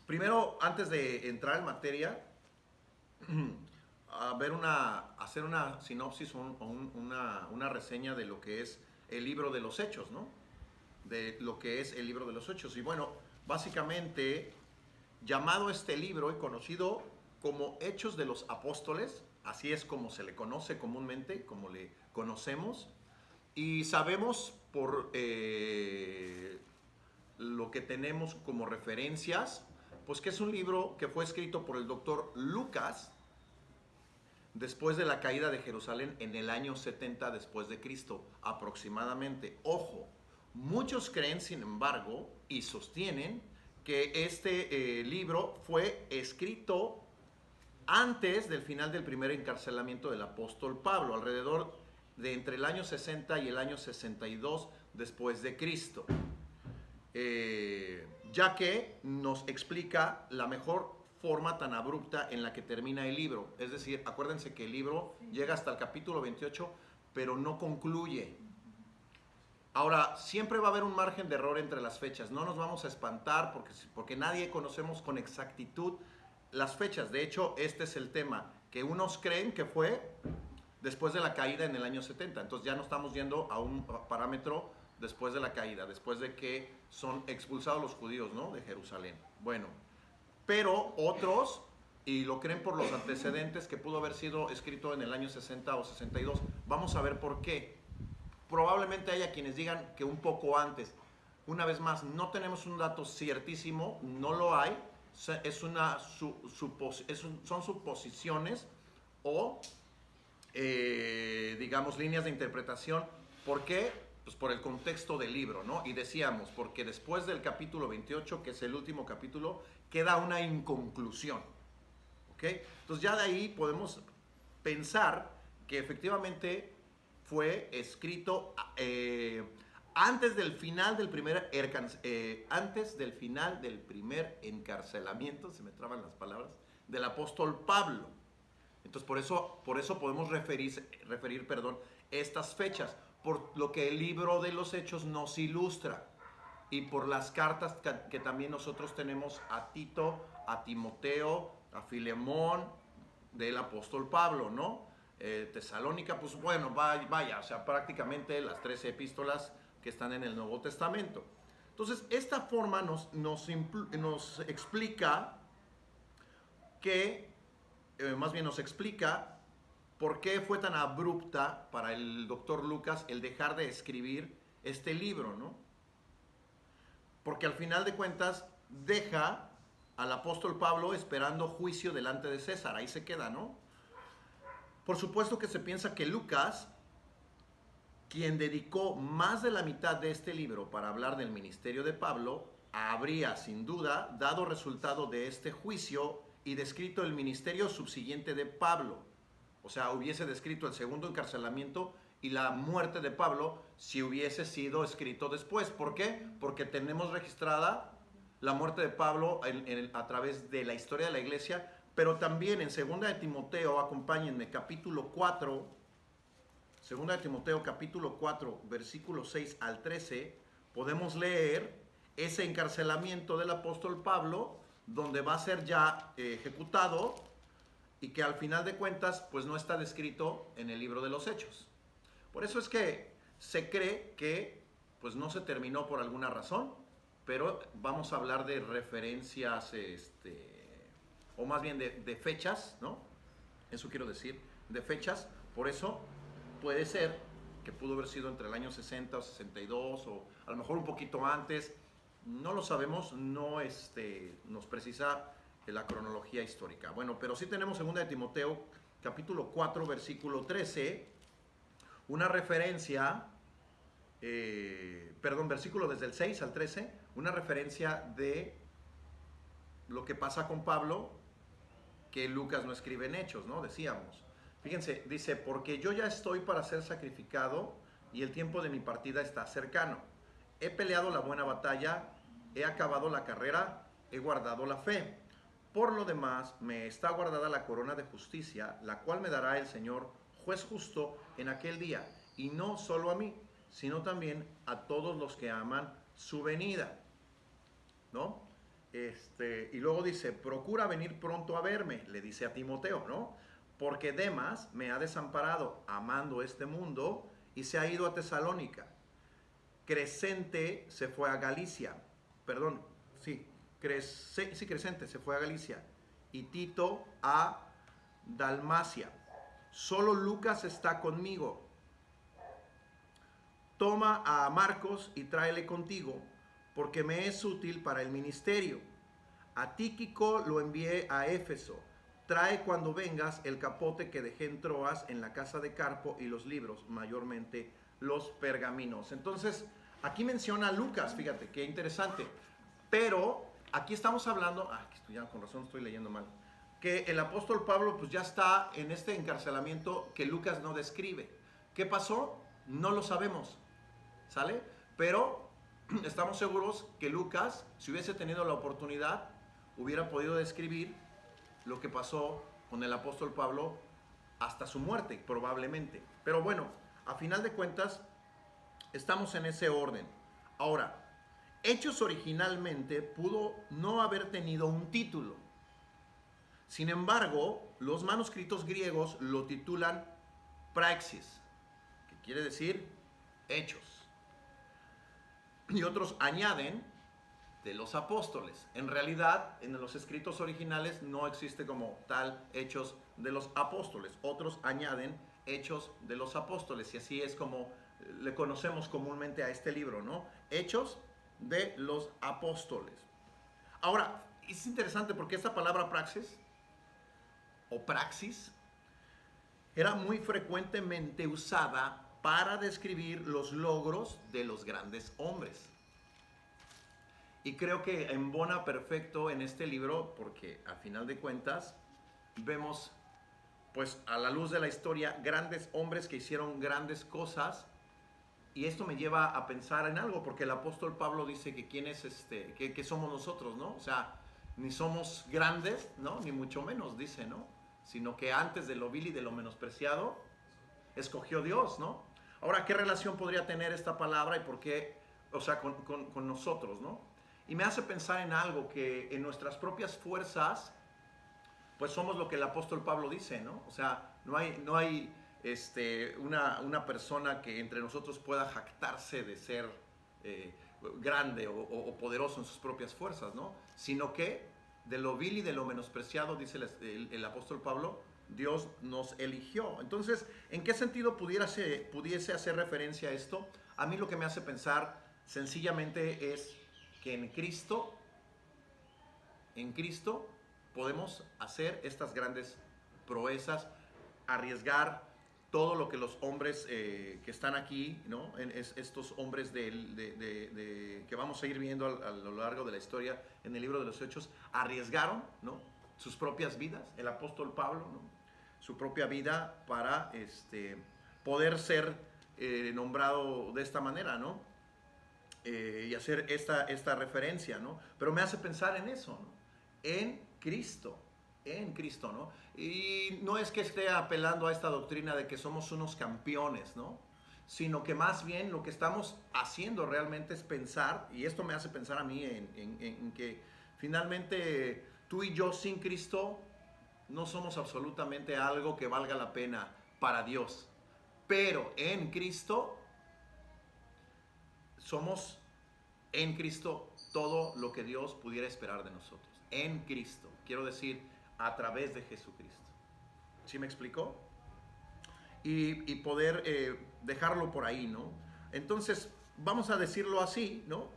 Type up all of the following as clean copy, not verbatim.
Primero, antes de entrar en materia, hacer una sinopsis o una reseña de lo que es el libro de los Hechos, ¿no? De lo que es el libro de los Hechos. Y bueno, básicamente, llamado este libro y conocido como Hechos de los Apóstoles, así es como se le conoce comúnmente, como le conocemos, y sabemos por lo que tenemos como referencias, pues que es un libro que fue escrito por el doctor Lucas después de la caída de Jerusalén en el año 70 después de Cristo, aproximadamente. Ojo, muchos creen, sin embargo, y sostienen que este libro fue escrito antes del final del primer encarcelamiento del apóstol Pablo, alrededor de entre el año 60 y el año 62 después de Cristo. Ya que nos explica la mejor forma tan abrupta en la que termina el libro. Es decir, acuérdense que el libro llega hasta el capítulo 28, pero no concluye. Ahora, siempre va a haber un margen de error entre las fechas. No nos vamos a espantar porque nadie conocemos con exactitud las fechas. De hecho, este es el tema, que unos creen que fue después de la caída en el año 70. Entonces ya no estamos yendo a un parámetro después de la caída, después de que son expulsados los judíos, ¿no?, de Jerusalén. Bueno, pero otros, y lo creen por los antecedentes, que pudo haber sido escrito en el año 60 o 62. Vamos a ver por qué. Probablemente haya quienes digan que un poco antes. Una vez más, no tenemos un dato ciertísimo, no lo hay. Son suposiciones o, digamos, líneas de interpretación. ¿Por qué? Pues por el contexto del libro, ¿no? Y decíamos, porque después del capítulo 28, que es el último capítulo, queda una inconclusión. ¿Ok? Entonces ya de ahí podemos pensar que efectivamente fue escrito antes del final del primer encarcelamiento, se me traban las palabras, del apóstol Pablo. Entonces por eso podemos referir estas fechas, por lo que el libro de los Hechos nos ilustra y por las cartas que también nosotros tenemos a Tito, a Timoteo, a Filemón, del apóstol Pablo, ¿no? Tesalónica, pues bueno, vaya, o sea, prácticamente las 13 epístolas que están en el Nuevo Testamento. Entonces, esta forma nos explica que, más bien nos explica por qué fue tan abrupta para el doctor Lucas el dejar de escribir este libro, ¿no? Porque al final de cuentas deja al apóstol Pablo esperando juicio delante de César, ahí se queda, ¿no? Por supuesto que se piensa que Lucas, quien dedicó más de la mitad de este libro para hablar del ministerio de Pablo, habría sin duda dado resultado de este juicio y descrito el ministerio subsiguiente de Pablo. O sea, hubiese descrito el segundo encarcelamiento y la muerte de Pablo si hubiese sido escrito después. ¿Por qué? Porque tenemos registrada la muerte de Pablo a través de la historia de la iglesia, pero también en 2 de Timoteo, acompáñenme, capítulo 4, 2 de Timoteo capítulo 4, versículos 6 al 13, podemos leer ese encarcelamiento del apóstol Pablo, donde va a ser ya ejecutado y que al final de cuentas pues no está descrito en el libro de los Hechos. Por eso es que se cree que pues no se terminó por alguna razón, pero vamos a hablar de referencias, o más bien de fechas, ¿no? Eso quiero decir, de fechas. Por eso puede ser que pudo haber sido entre el año 60 o 62 o a lo mejor un poquito antes. No lo sabemos, no nos precisa la cronología histórica. Bueno, pero sí tenemos 2 de Timoteo capítulo 4 versículo 13, una referencia, versículo desde el 6 al 13, una referencia de lo que pasa con Pablo, que Lucas no escribe en Hechos, ¿no? Decíamos. Fíjense, dice, porque yo ya estoy para ser sacrificado y el tiempo de mi partida está cercano. He peleado la buena batalla, he acabado la carrera, he guardado la fe. Por lo demás, me está guardada la corona de justicia, la cual me dará el Señor, juez justo, en aquel día. Y no solo a mí, sino también a todos los que aman su venida, ¿no? y luego dice, procura venir pronto a verme, le dice a Timoteo, ¿no? Porque Demas me ha desamparado amando este mundo y se ha ido a Tesalónica. Crescente se fue a Galicia, perdón, sí, Crescente se fue a Galicia y Tito a Dalmacia. Solo Lucas está conmigo. Toma a Marcos y tráele contigo, porque me es útil para el ministerio. A Tíquico lo envié a Éfeso. Trae cuando vengas el capote que dejé en Troas en la casa de Carpo y los libros, mayormente los pergaminos. Entonces, aquí menciona a Lucas, fíjate, qué interesante. Pero aquí estamos hablando, ya con razón estoy leyendo mal, que el apóstol Pablo pues ya está en este encarcelamiento que Lucas no describe. ¿Qué pasó? No lo sabemos, ¿sale? Pero estamos seguros que Lucas, si hubiese tenido la oportunidad, hubiera podido describir lo que pasó con el apóstol Pablo hasta su muerte, probablemente. Pero bueno, a final de cuentas, estamos en ese orden. Ahora, Hechos originalmente pudo no haber tenido un título. Sin embargo, los manuscritos griegos lo titulan Praxis, que quiere decir hechos. Y otros añaden de los apóstoles. En realidad, en los escritos originales no existe como tal hechos de los apóstoles. Otros añaden hechos de los apóstoles. Y así es como le conocemos comúnmente a este libro, ¿no? Hechos de los apóstoles. Ahora, es interesante porque esta palabra praxis o praxis era muy frecuentemente usada para describir los logros de los grandes hombres. Y creo que embona perfecto en este libro porque al final de cuentas vemos, pues a la luz de la historia, grandes hombres que hicieron grandes cosas. Y esto me lleva a pensar en algo, porque el apóstol Pablo dice que quién es que somos nosotros, ¿no? O sea, ni somos grandes, ¿no? Ni mucho menos, dice, ¿no? Sino que antes de lo vil y de lo menospreciado, escogió Dios, ¿no? Ahora, ¿qué relación podría tener esta palabra y por qué, o sea, con nosotros, ¿no? Y me hace pensar en algo, que en nuestras propias fuerzas, pues somos lo que el apóstol Pablo dice, ¿no? O sea, no hay una persona que entre nosotros pueda jactarse de ser grande o poderoso en sus propias fuerzas, ¿no? Sino que de lo vil y de lo menospreciado, dice el apóstol Pablo, Dios nos eligió. Entonces, ¿en qué sentido pudiese hacer referencia a esto? A mí lo que me hace pensar sencillamente es que en Cristo podemos hacer estas grandes proezas, arriesgar todo lo que los hombres que están aquí, ¿no? Estos hombres que vamos a ir viendo a lo largo de la historia en el libro de los Hechos, arriesgaron, ¿no? Sus propias vidas, el apóstol Pablo, ¿no? Su propia vida para poder ser nombrado de esta manera, ¿no? Y hacer esta referencia, ¿no? Pero me hace pensar en eso, ¿no? En Cristo, ¿no? Y no es que esté apelando a esta doctrina de que somos unos campeones, ¿no? Sino que más bien lo que estamos haciendo realmente es pensar, y esto me hace pensar a mí en que finalmente tú y yo sin Cristo no somos absolutamente algo que valga la pena para Dios. Pero en Cristo somos todo lo que Dios pudiera esperar de nosotros. En Cristo, quiero decir, a través de Jesucristo. ¿Sí me explicó? Y poder dejarlo por ahí, ¿no? Entonces, vamos a decirlo así, ¿no?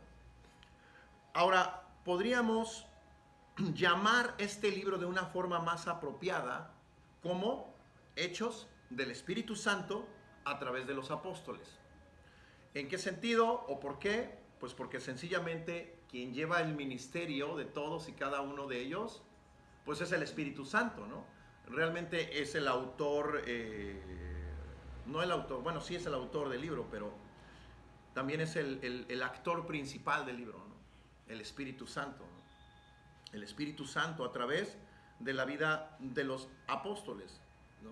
Ahora, podríamos llamar este libro de una forma más apropiada como Hechos del Espíritu Santo a través de los apóstoles. ¿En qué sentido o por qué? Pues porque sencillamente quien lleva el ministerio de todos y cada uno de ellos, pues es el Espíritu Santo, ¿no? Realmente es el autor, no el autor, bueno, sí es el autor del libro, pero también es el actor principal del libro, ¿no? El Espíritu Santo, ¿no? El Espíritu Santo a través de la vida de los apóstoles, ¿no?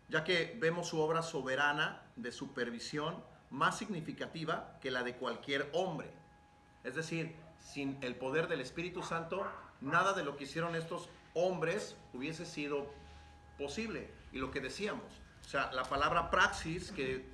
Ya que vemos su obra soberana de supervisión más significativa que la de cualquier hombre. Es decir, sin el poder del Espíritu Santo, nada de lo que hicieron estos hombres hubiese sido posible. Y lo que decíamos, o sea, la palabra praxis, que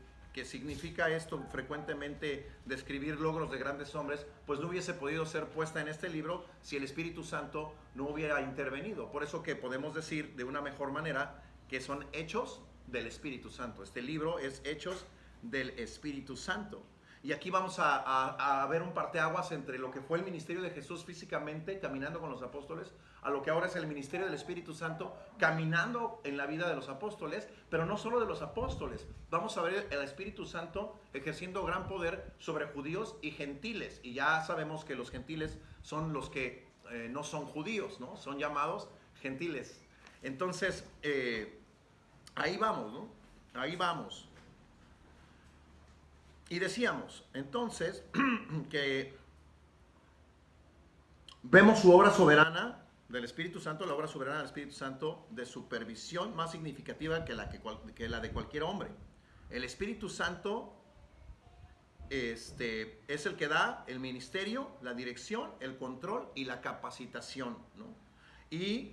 significa esto frecuentemente, describir logros de grandes hombres, pues no hubiese podido ser puesta en este libro si el Espíritu Santo no hubiera intervenido. Por eso que podemos decir de una mejor manera que son hechos del Espíritu Santo. Este libro es hechos del Espíritu Santo. Y aquí vamos a ver un parteaguas entre lo que fue el ministerio de Jesús físicamente, caminando con los apóstoles, a lo que ahora es el ministerio del Espíritu Santo, caminando en la vida de los apóstoles, pero no solo de los apóstoles. Vamos a ver el Espíritu Santo ejerciendo gran poder sobre judíos y gentiles. Y ya sabemos que los gentiles son los que no son judíos, ¿no? Son llamados gentiles. Entonces, ahí vamos, ¿no? Ahí vamos. Y decíamos, entonces, que vemos su obra soberana del Espíritu Santo, la obra soberana del Espíritu Santo, de supervisión más significativa que la de cualquier hombre. El Espíritu Santo es el que da el ministerio, la dirección, el control y la capacitación, ¿no? Y,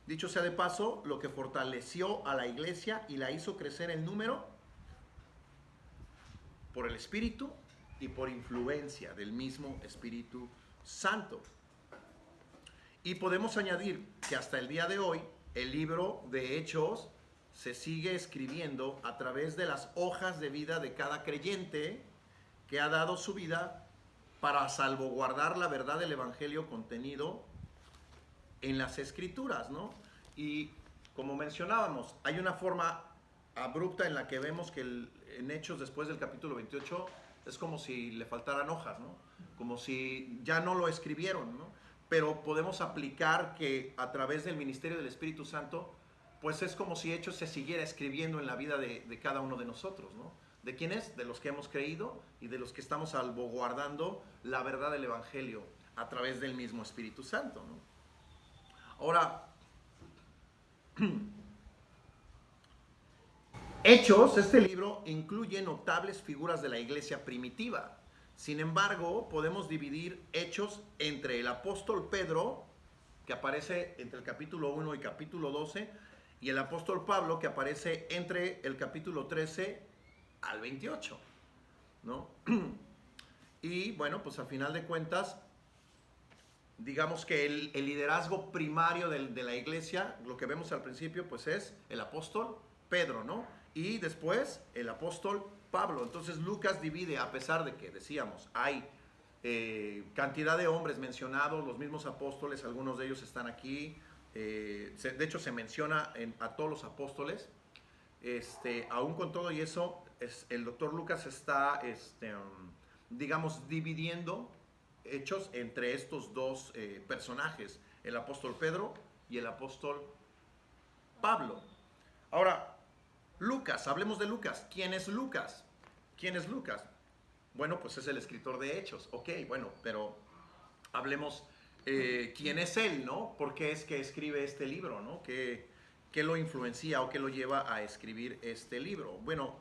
dicho sea de paso, lo que fortaleció a la iglesia y la hizo crecer en número por el Espíritu y por influencia del mismo Espíritu Santo. Y podemos añadir que hasta el día de hoy el libro de Hechos se sigue escribiendo a través de las hojas de vida de cada creyente que ha dado su vida para salvaguardar la verdad del Evangelio contenido en las Escrituras, ¿no? Y como mencionábamos, hay una forma abrupta en la que vemos que en Hechos, después del capítulo 28, es como si le faltaran hojas, ¿no? Como si ya no lo escribieron, ¿no? Pero podemos aplicar que a través del ministerio del Espíritu Santo, pues es como si Hechos se siguiera escribiendo en la vida de cada uno de nosotros, ¿no? ¿De quiénes? De los que hemos creído y de los que estamos salvaguardando la verdad del Evangelio a través del mismo Espíritu Santo, ¿no? Ahora, Hechos, este libro, incluye notables figuras de la iglesia primitiva. Sin embargo, podemos dividir Hechos entre el apóstol Pedro, que aparece entre el capítulo 1 y capítulo 12, y el apóstol Pablo, que aparece entre el capítulo 13 al 28, ¿no? Y bueno, pues al final de cuentas, digamos que el liderazgo primario de la iglesia, lo que vemos al principio, pues es el apóstol Pedro, ¿no? Y después el apóstol Pablo. Entonces Lucas divide, a pesar de que decíamos, hay cantidad de hombres mencionados, los mismos apóstoles, algunos de ellos están aquí, de hecho se menciona a todos los apóstoles, aún con todo y eso, el doctor Lucas está, digamos, dividiendo Hechos entre estos dos personajes, el apóstol Pedro y el apóstol Pablo. Ahora, Lucas, hablemos de Lucas. ¿Quién es Lucas? ¿Quién es Lucas? Bueno, pues es el escritor de Hechos. Ok, bueno, pero hablemos quién es él, ¿no? ¿Por qué es que escribe este libro, ¿no? ¿Qué lo influencia o qué lo lleva a escribir este libro? Bueno,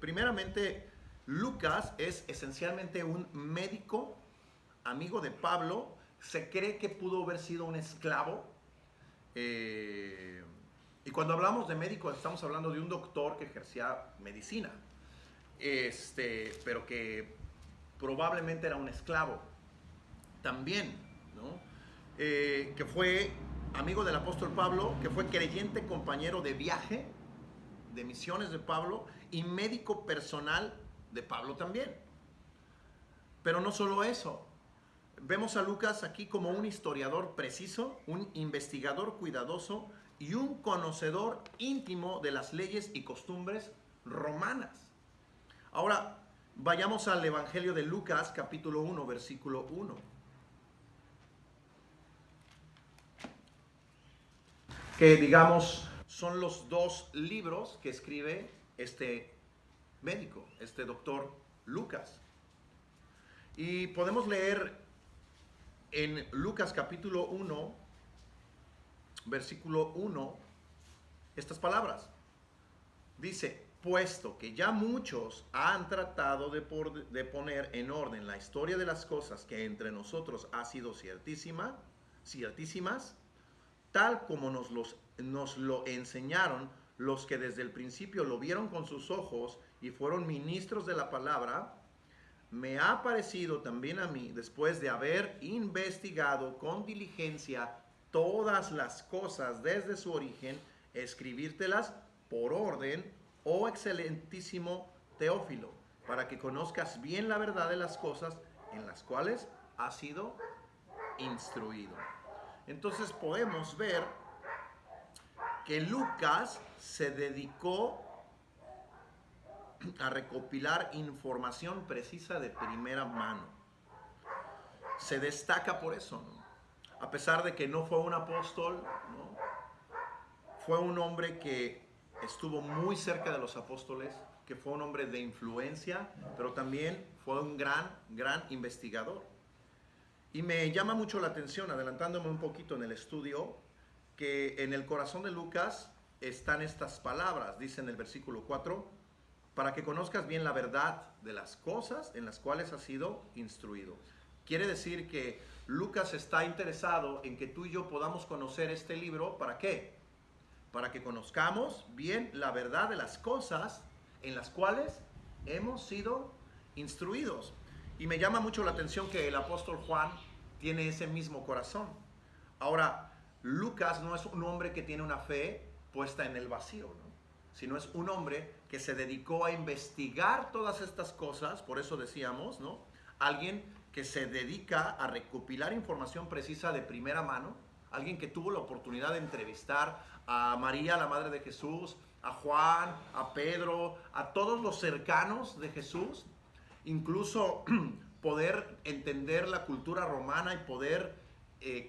primeramente, Lucas es esencialmente un médico, amigo de Pablo. Se cree que pudo haber sido un esclavo. Y cuando hablamos de médico, estamos hablando de un doctor que ejercía medicina, pero que probablemente era un esclavo también, ¿no? Que fue amigo del apóstol Pablo, que fue creyente, compañero de viaje, de misiones de Pablo, y médico personal de Pablo también. Pero no solo eso. Vemos a Lucas aquí como un historiador preciso, un investigador cuidadoso y un conocedor íntimo de las leyes y costumbres romanas. Ahora, vayamos al Evangelio de Lucas, capítulo 1, versículo 1. Que, digamos, son los dos libros que escribe este médico, este doctor Lucas. Y podemos leer en Lucas capítulo 1, versículo 1, estas palabras. Dice, puesto que ya muchos han tratado de poner en orden la historia de las cosas que entre nosotros ha sido ciertísimas, tal como nos lo enseñaron los que desde el principio lo vieron con sus ojos y fueron ministros de la palabra, me ha parecido también a mí, después de haber investigado con diligencia todas las cosas desde su origen, escribírtelas por orden, oh excelentísimo Teófilo, para que conozcas bien la verdad de las cosas en las cuales has sido instruido. Entonces podemos ver que Lucas se dedicó a recopilar información precisa de primera mano. Se destaca por eso, ¿no? A pesar de que no fue un apóstol, ¿no? Fue un hombre que estuvo muy cerca de los apóstoles, que fue un hombre de influencia, pero también fue un gran investigador. Y me llama mucho la atención, adelantándome un poquito en el estudio, que en el corazón de Lucas están estas palabras, dice en el versículo 4, para que conozcas bien la verdad de las cosas en las cuales has sido instruido. Quiere decir que Lucas está interesado en que tú y yo podamos conocer este libro, ¿para qué? Para que conozcamos bien la verdad de las cosas en las cuales hemos sido instruidos. Y me llama mucho la atención que el apóstol Juan tiene ese mismo corazón. Ahora, Lucas no es un hombre que tiene una fe puesta en el vacío, ¿no? Sino es un hombre que se dedicó a investigar todas estas cosas, por eso decíamos, ¿no? Alguien que se dedica a recopilar información precisa de primera mano, alguien que tuvo la oportunidad de entrevistar a María, la madre de Jesús, a Juan, a Pedro, a todos los cercanos de Jesús, incluso poder entender la cultura romana y poder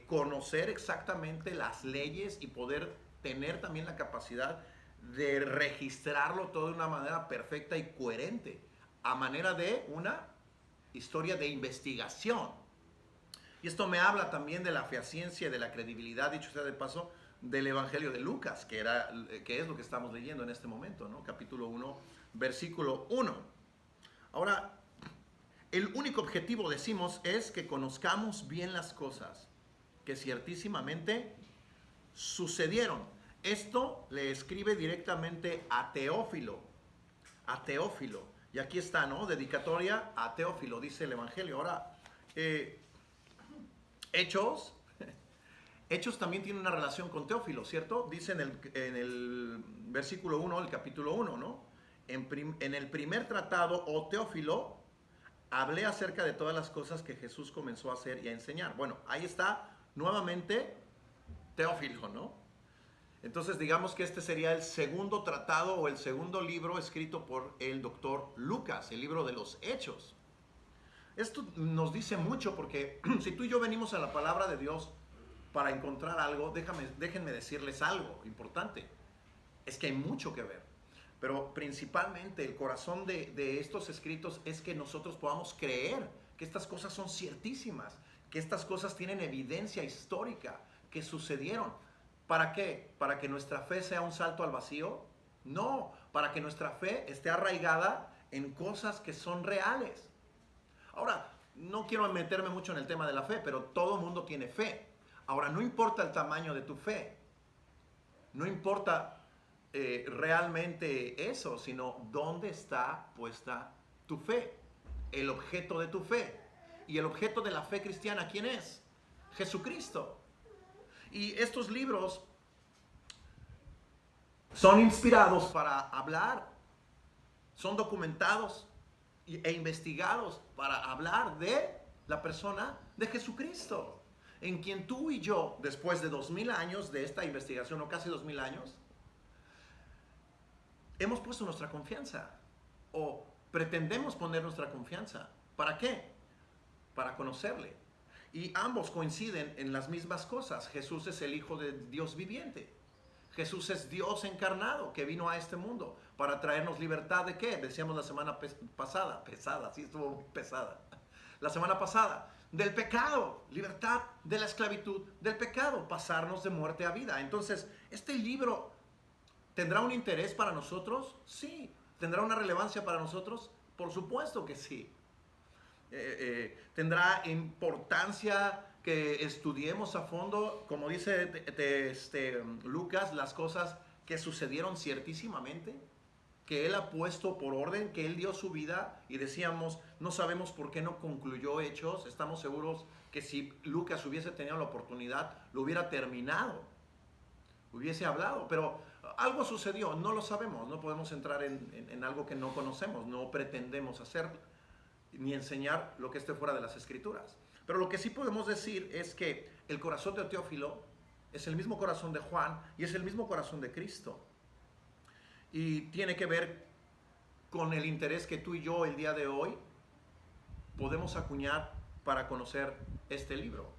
conocer exactamente las leyes y poder tener también la capacidad de registrarlo todo de una manera perfecta y coherente, a manera de una historia de investigación. Y esto me habla también de la fehaciencia, de la credibilidad, dicho sea de paso, del Evangelio de Lucas, que es lo que estamos leyendo en este momento, ¿no? Capítulo 1, versículo 1. Ahora, el único objetivo, decimos, es que conozcamos bien las cosas que ciertísimamente sucedieron. Esto le escribe directamente a Teófilo. A Teófilo. Y aquí está, ¿no? Dedicatoria a Teófilo, dice el Evangelio. Ahora, Hechos también tiene una relación con Teófilo, ¿cierto? Dice en el versículo 1 del capítulo 1, ¿no? En el primer tratado, oh Teófilo, hablé acerca de todas las cosas que Jesús comenzó a hacer y a enseñar. Bueno, ahí está nuevamente Teófilo, ¿no? Entonces digamos que este sería el segundo tratado o el segundo libro escrito por el doctor Lucas, el libro de los Hechos. Esto nos dice mucho porque si tú y yo venimos a la palabra de Dios para encontrar algo, déjenme decirles algo importante. Es que hay mucho que ver. Pero principalmente el corazón de estos escritos es que nosotros podamos creer que estas cosas son ciertísimas, que estas cosas tienen evidencia histórica, que sucedieron. ¿Para qué? ¿Para que nuestra fe sea un salto al vacío? No, para que nuestra fe esté arraigada en cosas que son reales. Ahora, no quiero meterme mucho en el tema de la fe, pero todo mundo tiene fe. Ahora, no importa el tamaño de tu fe, no importa realmente eso, sino dónde está puesta tu fe, el objeto de tu fe. Y el objeto de la fe cristiana, ¿quién es? Jesucristo. Y estos libros son inspirados para hablar, son documentados e investigados para hablar de la persona de Jesucristo, en quien tú y yo, después de 2000 años de esta investigación, o casi 2000 años, hemos puesto nuestra confianza, o pretendemos poner nuestra confianza. ¿Para qué? Para conocerle. Y ambos coinciden en las mismas cosas. Jesús es el Hijo de Dios viviente. Jesús es Dios encarnado que vino a este mundo para traernos libertad de ¿qué? Decíamos la semana pasada, sí estuvo pesada. La semana pasada, del pecado, libertad de la esclavitud del pecado, pasarnos de muerte a vida. Entonces, ¿este libro tendrá un interés para nosotros? Sí, ¿Tendrá una relevancia para nosotros? Por supuesto que sí. ¿Tendrá importancia que estudiemos a fondo, como dice Lucas, las cosas que sucedieron ciertísimamente? Que él ha puesto por orden, que él dio su vida, y decíamos, no sabemos por qué no concluyó Hechos. Estamos seguros que si Lucas hubiese tenido la oportunidad, lo hubiera terminado, hubiese hablado, pero algo sucedió, no lo sabemos, no podemos entrar en algo que no conocemos, no pretendemos hacer ni enseñar lo que esté fuera de las Escrituras. Pero lo que sí podemos decir es que el corazón de Teófilo es el mismo corazón de Juan y es el mismo corazón de Cristo. Y tiene que ver con el interés que tú y yo el día de hoy podemos acuñar para conocer este libro,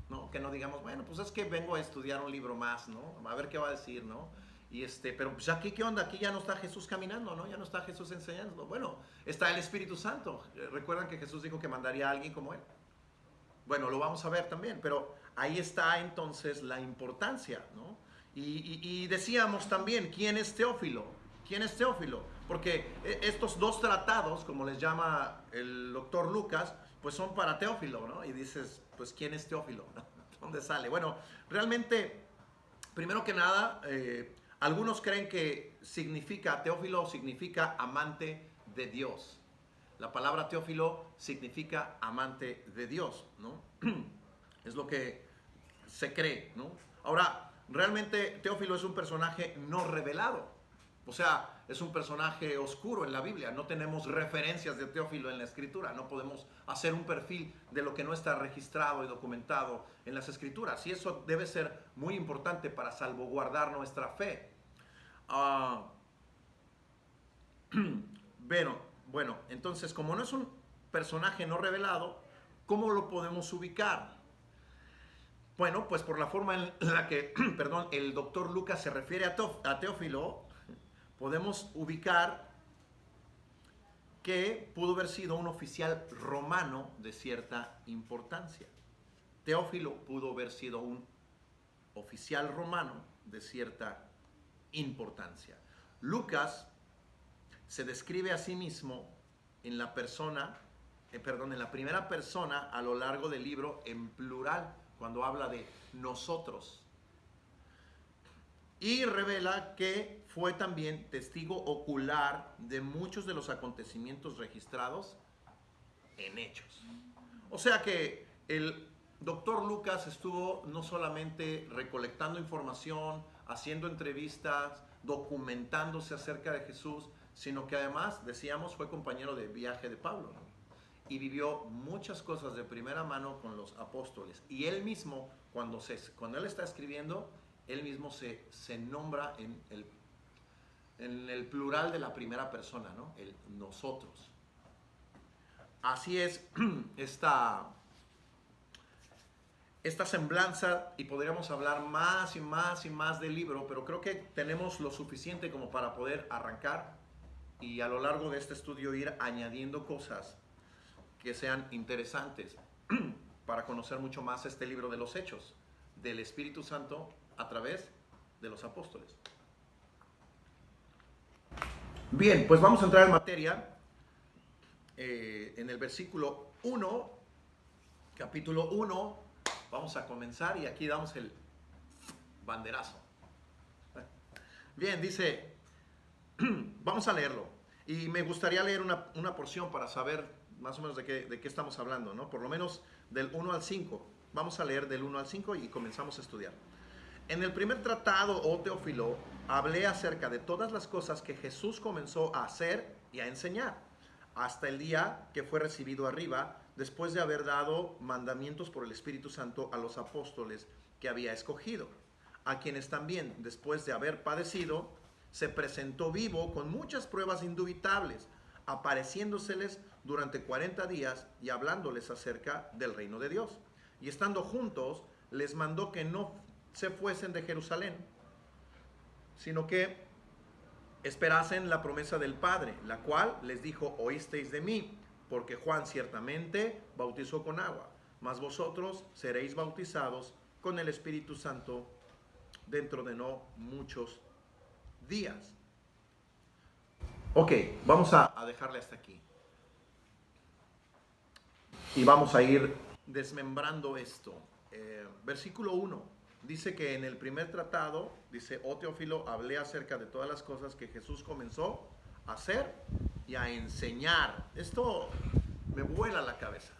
¿no? Que no digamos, bueno, pues es que vengo a estudiar un libro más, ¿no? A ver qué va a decir, ¿no? Pero pues aquí, ¿qué onda? Aquí ya no está Jesús caminando, ¿no? Ya no está Jesús enseñando. Bueno, está el Espíritu Santo. ¿Recuerdan que Jesús dijo que mandaría a alguien como él? Bueno, lo vamos a ver también, pero ahí está entonces la importancia, ¿no? Y decíamos también, ¿quién es Teófilo? ¿Quién es Teófilo? Porque estos dos tratados, como les llama el doctor Lucas, pues son para Teófilo, ¿no? Y dices, pues, ¿quién es Teófilo? ¿Dónde sale? Bueno, realmente, primero que nada, algunos creen que Teófilo significa amante de Dios. La palabra Teófilo significa amante de Dios, ¿no? Es lo que se cree, ¿no? Ahora, realmente Teófilo es un personaje no revelado. O sea, es un personaje oscuro en la Biblia. No tenemos referencias de Teófilo en la Escritura. No podemos hacer un perfil de lo que no está registrado y documentado en las Escrituras. Y eso debe ser muy importante para salvaguardar nuestra fe. Bueno, entonces, como no es un personaje no revelado, ¿cómo lo podemos ubicar? Bueno, pues por la forma en la que, perdón, el doctor Lucas se refiere a Teófilo, podemos ubicar que pudo haber sido un oficial romano de cierta importancia. Teófilo pudo haber sido un oficial romano de cierta importancia. Lucas se describe a sí mismo en la primera persona a lo largo del libro en plural, cuando habla de nosotros. Y revela que fue también testigo ocular de muchos de los acontecimientos registrados en Hechos. O sea que el doctor Lucas estuvo no solamente recolectando información, haciendo entrevistas, documentándose acerca de Jesús, sino que además, decíamos, fue compañero de viaje de Pablo, ¿no? Y vivió muchas cosas de primera mano con los apóstoles. Y él mismo, cuando él está escribiendo, él mismo se nombra en el plural de la primera persona, ¿no? El nosotros. Así es esta semblanza, y podríamos hablar más y más y más del libro, pero creo que tenemos lo suficiente como para poder arrancar y a lo largo de este estudio ir añadiendo cosas que sean interesantes para conocer mucho más este libro de los Hechos del Espíritu Santo a través de los apóstoles. Bien, pues vamos a entrar en materia en el versículo 1, capítulo 1, vamos a comenzar y aquí damos el banderazo. Bien, dice, vamos a leerlo y me gustaría leer una porción para saber más o menos de qué estamos hablando, ¿no? Por lo menos del 1 al 5. Vamos a leer del 1 al 5 y comenzamos a estudiar. En el primer tratado, oh Teófilo, hablé acerca de todas las cosas que Jesús comenzó a hacer y a enseñar, hasta el día que fue recibido arriba, después de haber dado mandamientos por el Espíritu Santo a los apóstoles que había escogido, a quienes también, después de haber padecido, se presentó vivo con muchas pruebas indubitables, apareciéndoseles durante 40 días y hablándoles acerca del reino de Dios. Y estando juntos, les mandó que no se fuesen de Jerusalén, sino que esperasen la promesa del Padre, la cual les dijo, oísteis de mí, porque Juan ciertamente bautizó con agua, mas vosotros seréis bautizados con el Espíritu Santo dentro de no muchos días. Ok, vamos a dejarle hasta aquí. Y vamos a ir desmembrando esto. Versículo 1 dice que en el primer tratado, dice, oh Teófilo, hablé acerca de todas las cosas que Jesús comenzó a hacer y a enseñar. Esto me vuela la cabeza.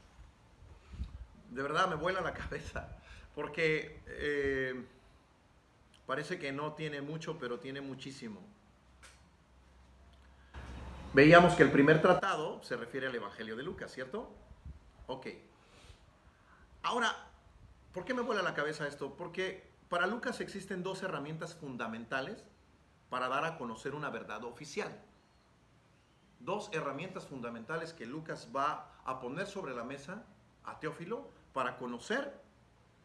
De verdad me vuela la cabeza. Porque parece que no tiene mucho, pero tiene muchísimo. Veíamos que el primer tratado se refiere al Evangelio de Lucas, ¿cierto? Ok. Ahora, ¿por qué me vuela la cabeza esto? Porque para Lucas existen dos herramientas fundamentales para dar a conocer una verdad oficial. Dos herramientas fundamentales que Lucas va a poner sobre la mesa a Teófilo para conocer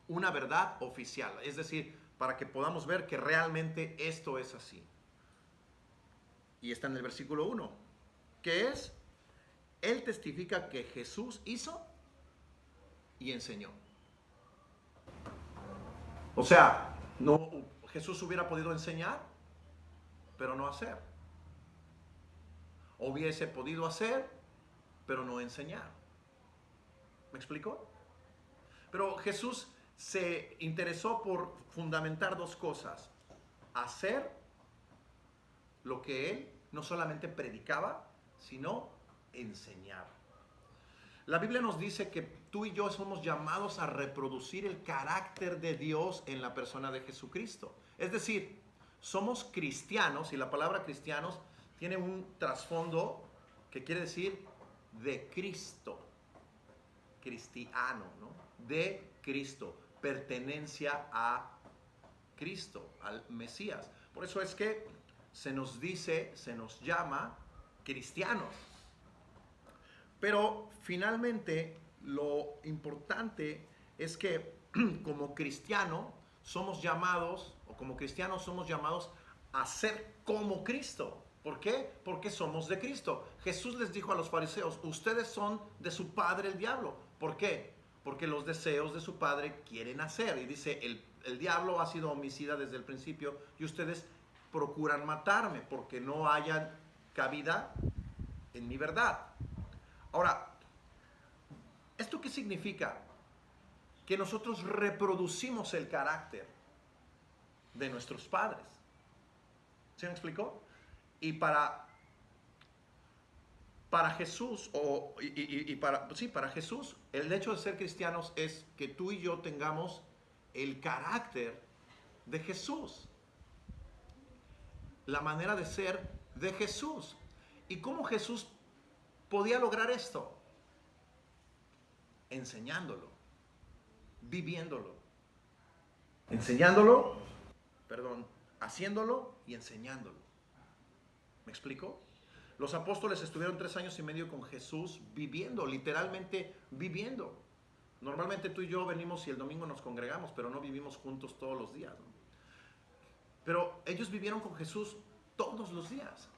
una verdad oficial. Es decir, para que podamos ver que realmente esto es así. Y está en el versículo 1, que es, él testifica que Jesús hizo y enseñó. O sea, no, Jesús hubiera podido enseñar, pero no hacer. Hubiese podido hacer, pero no enseñar. ¿Me explico? Pero Jesús se interesó por fundamentar dos cosas. Hacer lo que él no solamente predicaba, sino enseñar. La Biblia nos dice que tú y yo somos llamados a reproducir el carácter de Dios en la persona de Jesucristo. Es decir, somos cristianos y la palabra cristianos tiene un trasfondo que quiere decir de Cristo. Cristiano, ¿no? De Cristo. Pertenencia a Cristo, al Mesías. Por eso es que se nos dice, se nos llama cristianos. Pero finalmente lo importante es que como cristiano somos llamados, o como cristianos somos llamados a ser como Cristo. ¿Por qué? Porque somos de Cristo. Jesús les dijo a los fariseos, ustedes son de su padre el diablo. ¿Por qué? Porque los deseos de su padre quieren hacer. Y dice, el diablo ha sido homicida desde el principio y ustedes procuran matarme porque no hayan cabida en mi verdad. Ahora, ¿esto qué significa? Que nosotros reproducimos el carácter de nuestros padres. ¿Sí me explicó? Y para Jesús, para Jesús, el hecho de ser cristianos es que tú y yo tengamos el carácter de Jesús. La manera de ser de Jesús. ¿Y cómo Jesús podía lograr esto? Enseñándolo, viviéndolo. Enseñándolo, haciéndolo y enseñándolo. ¿Me explico? Los apóstoles estuvieron 3 años y medio con Jesús viviendo, literalmente viviendo. Normalmente tú y yo venimos y el domingo nos congregamos, pero no vivimos juntos todos los días, ¿no? Pero ellos vivieron con Jesús todos los días.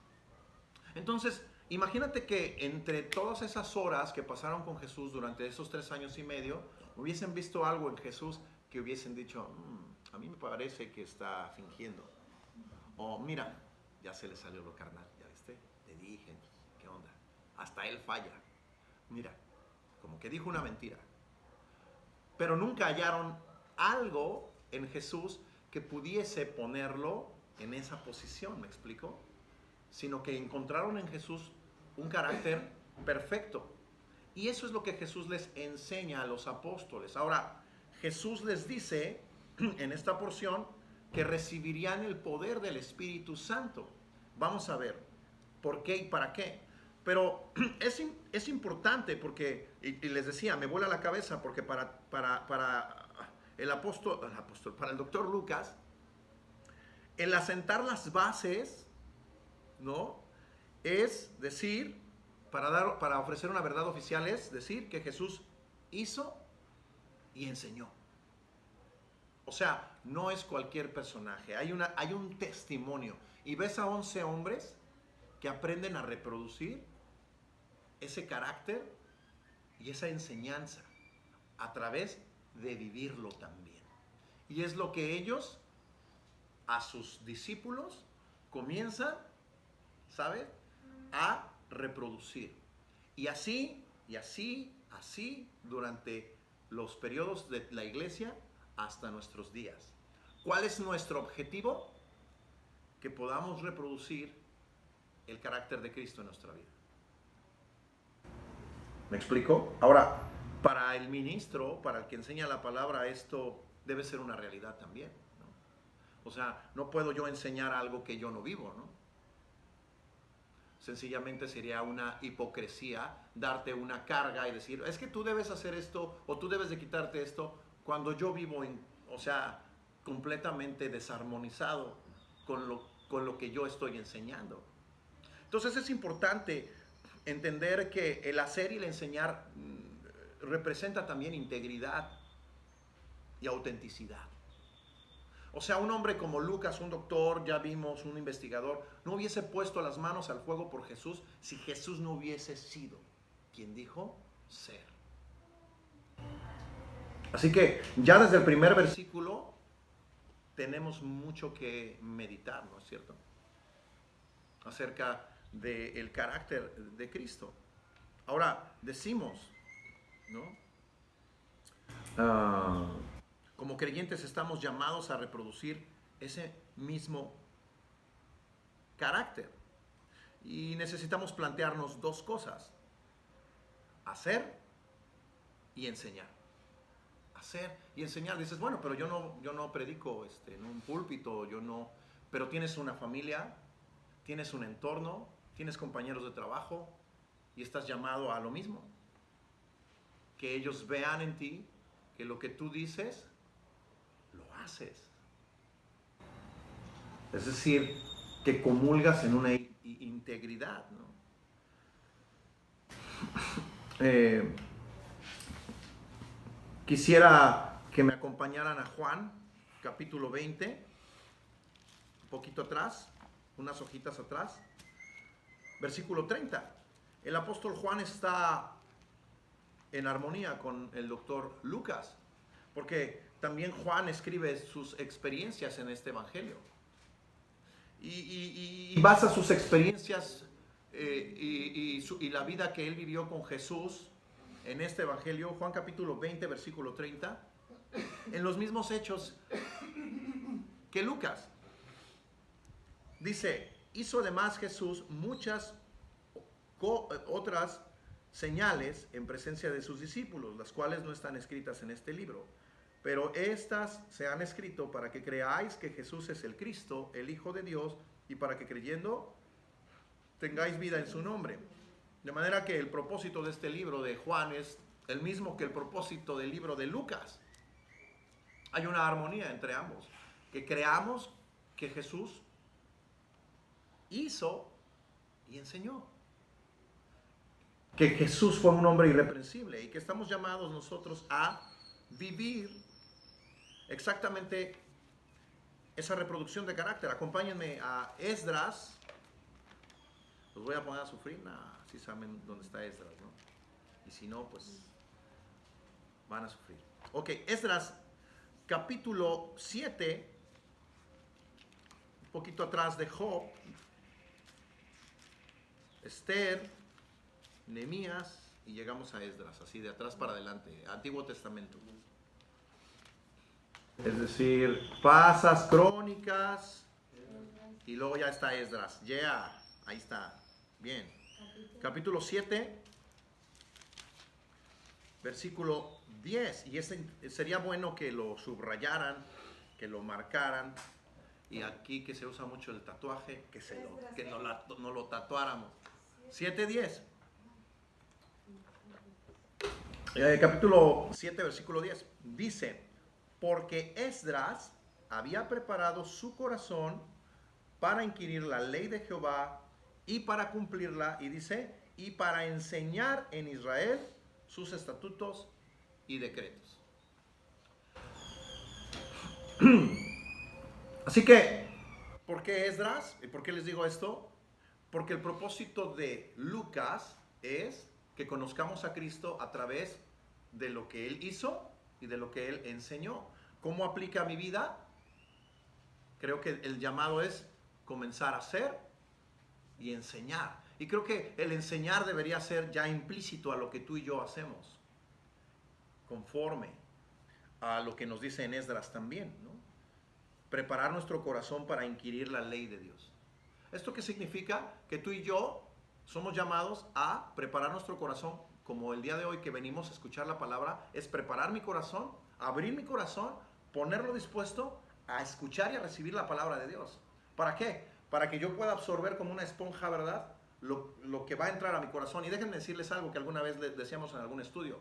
Entonces, imagínate que entre todas esas horas que pasaron con Jesús durante esos 3 años y medio, hubiesen visto algo en Jesús que hubiesen dicho, a mí me parece que está fingiendo. O mira, ya se le salió lo carnal, ¿ya viste? Te dije, ¿qué onda? Hasta él falla. Mira, como que dijo una mentira. Pero nunca hallaron algo en Jesús que pudiese ponerlo en esa posición, ¿me explico? Sino que encontraron en Jesús un carácter perfecto. Y eso es lo que Jesús les enseña a los apóstoles. Ahora, Jesús les dice en esta porción que recibirían el poder del Espíritu Santo. Vamos a ver por qué y para qué. Pero es importante porque, y les decía, me vuela la cabeza porque para el apóstol, para el doctor Lucas, el asentar las bases, ¿no? Es decir, para ofrecer una verdad oficial es decir que Jesús hizo y enseñó. O sea, no es cualquier personaje, hay un testimonio. Y ves a 11 hombres que aprenden a reproducir ese carácter y esa enseñanza a través de vivirlo también. Y es lo que ellos a sus discípulos comienzan, ¿sabes? a reproducir. Y así, durante los periodos de la iglesia hasta nuestros días. ¿Cuál es nuestro objetivo? Que podamos reproducir el carácter de Cristo en nuestra vida. ¿Me explico? Ahora, para el ministro, para el que enseña la palabra, esto debe ser una realidad también, ¿no? O sea, no puedo yo enseñar algo que yo no vivo, ¿no? Sencillamente sería una hipocresía darte una carga y decir, es que tú debes hacer esto o tú debes de quitarte esto, cuando yo vivo completamente desarmonizado con lo que yo estoy enseñando. Entonces es importante entender que el hacer y el enseñar representa también integridad y autenticidad. O sea, un hombre como Lucas, un doctor, ya vimos, un investigador, no hubiese puesto las manos al fuego por Jesús si Jesús no hubiese sido quien dijo ser. Así que ya desde el primer versículo tenemos mucho que meditar, ¿no es cierto? Acerca del carácter de Cristo. Ahora, decimos, ¿no? Como creyentes estamos llamados a reproducir ese mismo carácter. Y necesitamos plantearnos dos cosas: hacer y enseñar. Hacer y enseñar. Dices, bueno, pero yo no predico en un púlpito, pero tienes una familia, tienes un entorno, tienes compañeros de trabajo y estás llamado a lo mismo. Que ellos vean en ti que lo que tú dices, lo haces. Es decir, que comulgas en una integridad, ¿no? Quisiera que me acompañaran a Juan, capítulo 20, un poquito atrás, unas hojitas atrás, versículo 30. El apóstol Juan está en armonía con el doctor Lucas, porque también Juan escribe sus experiencias en este evangelio. Y basa sus experiencias y la vida que él vivió con Jesús en este evangelio, Juan capítulo 20, versículo 30, en los mismos hechos que Lucas. Dice, hizo además Jesús muchas otras señales en presencia de sus discípulos, las cuales no están escritas en este libro. Pero estas se han escrito para que creáis que Jesús es el Cristo, el Hijo de Dios, y para que creyendo tengáis vida en su nombre. De manera que el propósito de este libro de Juan es el mismo que el propósito del libro de Lucas. Hay una armonía entre ambos. Que creamos que Jesús hizo y enseñó. Que Jesús fue un hombre irreprensible y que estamos llamados nosotros a vivir exactamente esa reproducción de carácter. Acompáñenme a Esdras. Los voy a poner a sufrir, si saben dónde está Esdras, ¿no? Y si no, pues van a sufrir. Ok, Esdras, capítulo 7, un poquito atrás de Job, Esther, Nehemías, y llegamos a Esdras, así de atrás para adelante, Antiguo Testamento. Es decir, pasas, Crónicas, y luego ya está Esdras. Ahí está. Bien. Capítulo 7, versículo 10. Y sería bueno que lo subrayaran, que lo marcaran. Y aquí que se usa mucho el tatuaje, que no lo tatuáramos. 7:10. Capítulo 7, versículo 10. Dice, porque Esdras había preparado su corazón para inquirir la ley de Jehová y para cumplirla, y dice, y para enseñar en Israel sus estatutos y decretos. Así que, ¿por qué Esdras? ¿Y por qué les digo esto? Porque el propósito de Lucas es que conozcamos a Cristo a través de lo que Él hizo y de lo que Él enseñó. ¿Cómo aplica a mi vida? Creo que el llamado es comenzar a hacer y enseñar. Y creo que el enseñar debería ser ya implícito a lo que tú y yo hacemos, conforme a lo que nos dice en Esdras también, ¿no? Preparar nuestro corazón para inquirir la ley de Dios. ¿Esto qué significa? Que tú y yo somos llamados a preparar nuestro corazón, como el día de hoy que venimos a escuchar la palabra, es preparar mi corazón, abrir mi corazón, ponerlo dispuesto a escuchar y a recibir la palabra de Dios. ¿Para qué? Para que yo pueda absorber como una esponja, ¿verdad? Lo que va a entrar a mi corazón. Y déjenme decirles algo que alguna vez decíamos en algún estudio.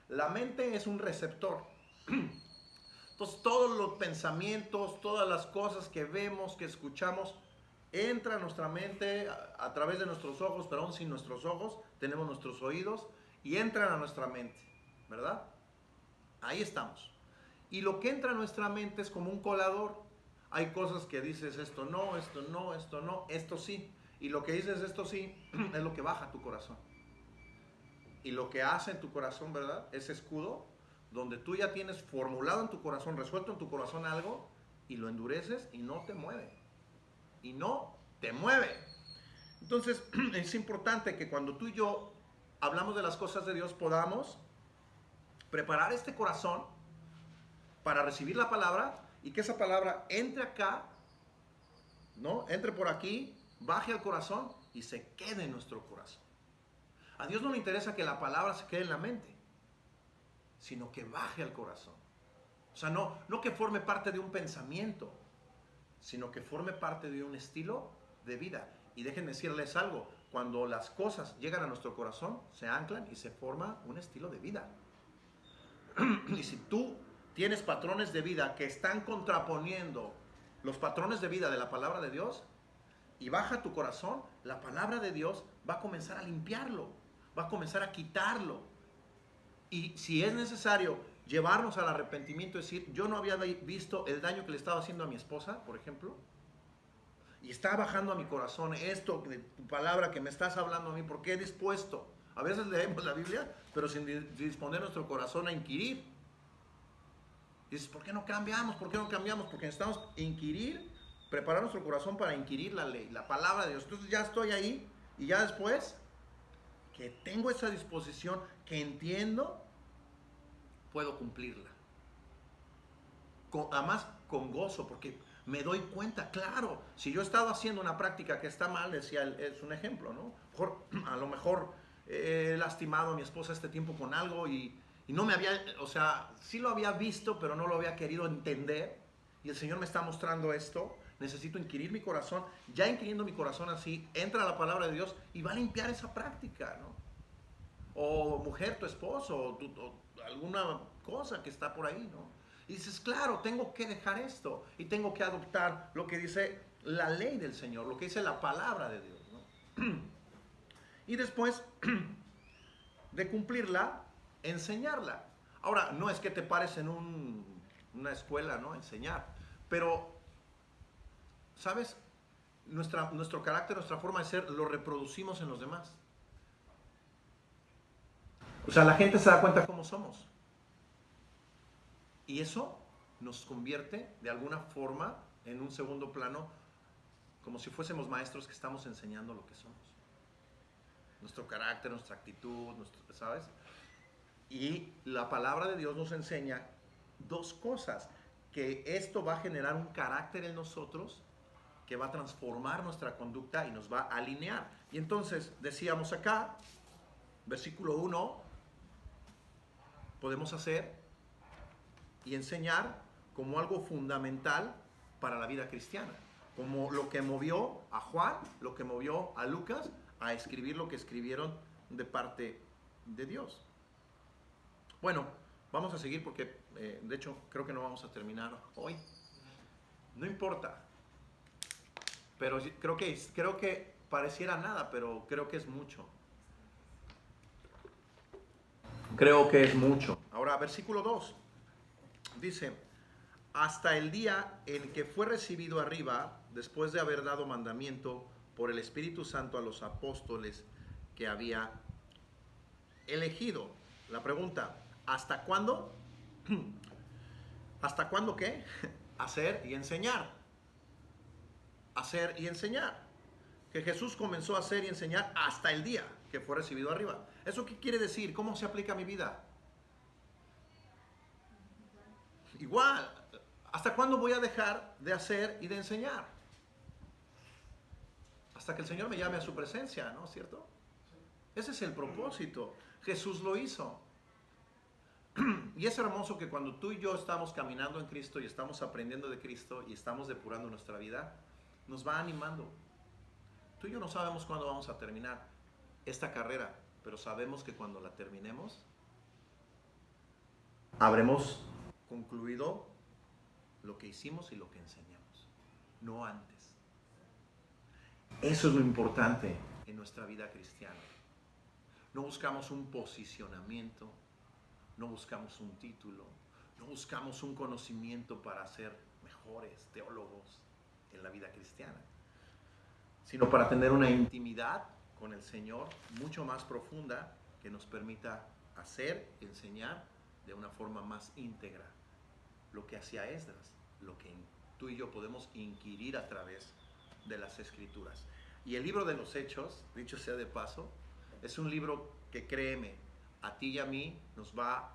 La mente es un receptor. Entonces todos los pensamientos, todas las cosas que vemos, que escuchamos, entra a nuestra mente a través de nuestros ojos, pero aún sin nuestros ojos, tenemos nuestros oídos y entran a nuestra mente, ¿verdad? Ahí estamos. Y lo que entra a nuestra mente es como un colador. Hay cosas que dices, esto no, esto no, esto no, esto sí. Y lo que dices, esto sí, es lo que baja tu corazón. Y lo que hace en tu corazón, ¿verdad? Ese escudo, donde tú ya tienes formulado en tu corazón, resuelto en tu corazón algo, y lo endureces y no te mueve. Y no te mueve. Entonces, es importante que cuando tú y yo hablamos de las cosas de Dios, podamos preparar este corazón para recibir la palabra y que esa palabra entre acá, ¿no? Entre por aquí, baje al corazón y se quede en nuestro corazón. A Dios no le interesa que la palabra se quede en la mente, sino que baje al corazón. O sea, no que forme parte de un pensamiento, sino que forme parte de un estilo de vida. Y déjenme decirles algo, cuando las cosas llegan a nuestro corazón, se anclan y se forma un estilo de vida. Y si tú tienes patrones de vida que están contraponiendo los patrones de vida de la palabra de Dios, y baja tu corazón, la palabra de Dios va a comenzar a limpiarlo, va a comenzar a quitarlo. Y si es necesario llevarnos al arrepentimiento, es decir, yo no había visto el daño que le estaba haciendo a mi esposa, por ejemplo, y está bajando a mi corazón esto de tu palabra que me estás hablando a mí, porque he dispuesto. A veces leemos la Biblia, pero sin disponer nuestro corazón a inquirir. Dices, ¿por qué no cambiamos? ¿Por qué no cambiamos? Porque necesitamos inquirir, preparar nuestro corazón para inquirir la ley, la palabra de Dios. Entonces ya estoy ahí y ya después que tengo esa disposición, que entiendo, puedo cumplirla. Además, con gozo, porque me doy cuenta, claro, si yo he estado haciendo una práctica que está mal, decía, es un ejemplo, ¿no? A lo mejor he lastimado a mi esposa este tiempo con algo y no me había, o sea, sí lo había visto, pero no lo había querido entender. Y el Señor me está mostrando esto. Necesito inquirir mi corazón. Ya inquiriendo mi corazón así, entra la palabra de Dios y va a limpiar esa práctica, ¿no? O mujer, tu esposo, o alguna cosa que está por ahí, ¿no? Y dices, claro, tengo que dejar esto y tengo que adoptar lo que dice la ley del Señor, lo que dice la palabra de Dios, ¿no? Y después de cumplirla, enseñarla. Ahora, no es que te pares en una escuela, ¿no? Enseñar. Pero, ¿sabes? Nuestro carácter, nuestra forma de ser, lo reproducimos en los demás. O sea, la gente se da cuenta cómo somos. Y eso nos convierte de alguna forma en un segundo plano, como si fuésemos maestros que estamos enseñando lo que somos. Nuestro carácter, nuestra actitud, ¿sabes? Y la palabra de Dios nos enseña dos cosas, que esto va a generar un carácter en nosotros que va a transformar nuestra conducta y nos va a alinear. Y entonces decíamos acá, versículo 1, podemos hacer y enseñar como algo fundamental para la vida cristiana, como lo que movió a Juan, lo que movió a Lucas a escribir lo que escribieron de parte de Dios. Bueno, vamos a seguir porque de hecho creo que no vamos a terminar hoy. No importa, pero creo que pareciera nada, pero creo que es mucho. Creo que es mucho. Ahora, versículo 2 dice, hasta el día en que fue recibido arriba, después de haber dado mandamiento por el Espíritu Santo a los apóstoles que había elegido. La pregunta, ¿hasta cuándo? ¿Hasta cuándo qué? Hacer y enseñar. Hacer y enseñar. que Jesús comenzó a hacer y enseñar hasta el día que fue recibido arriba. ¿Eso qué quiere decir? ¿Cómo se aplica a mi vida? Igual, ¿hasta cuándo voy a dejar de hacer y de enseñar? Hasta que el Señor me llame a su presencia, ¿no es cierto? Ese es el propósito. Jesús lo hizo. Y es hermoso que cuando tú y yo estamos caminando en Cristo y estamos aprendiendo de Cristo y estamos depurando nuestra vida, nos va animando. Tú y yo no sabemos cuándo vamos a terminar esta carrera, pero sabemos que cuando la terminemos, habremos concluido lo que hicimos y lo que enseñamos, no antes. Eso es lo importante en nuestra vida cristiana. No buscamos un posicionamiento, no buscamos un título, no buscamos un conocimiento para ser mejores teólogos en la vida cristiana, sino para tener una intimidad con el Señor mucho más profunda que nos permita hacer, enseñar de una forma más íntegra lo que hacía Esdras, lo que tú y yo podemos inquirir a través de las Escrituras. Y el libro de los Hechos, dicho sea de paso, es un libro que, créeme, a ti y a mí nos va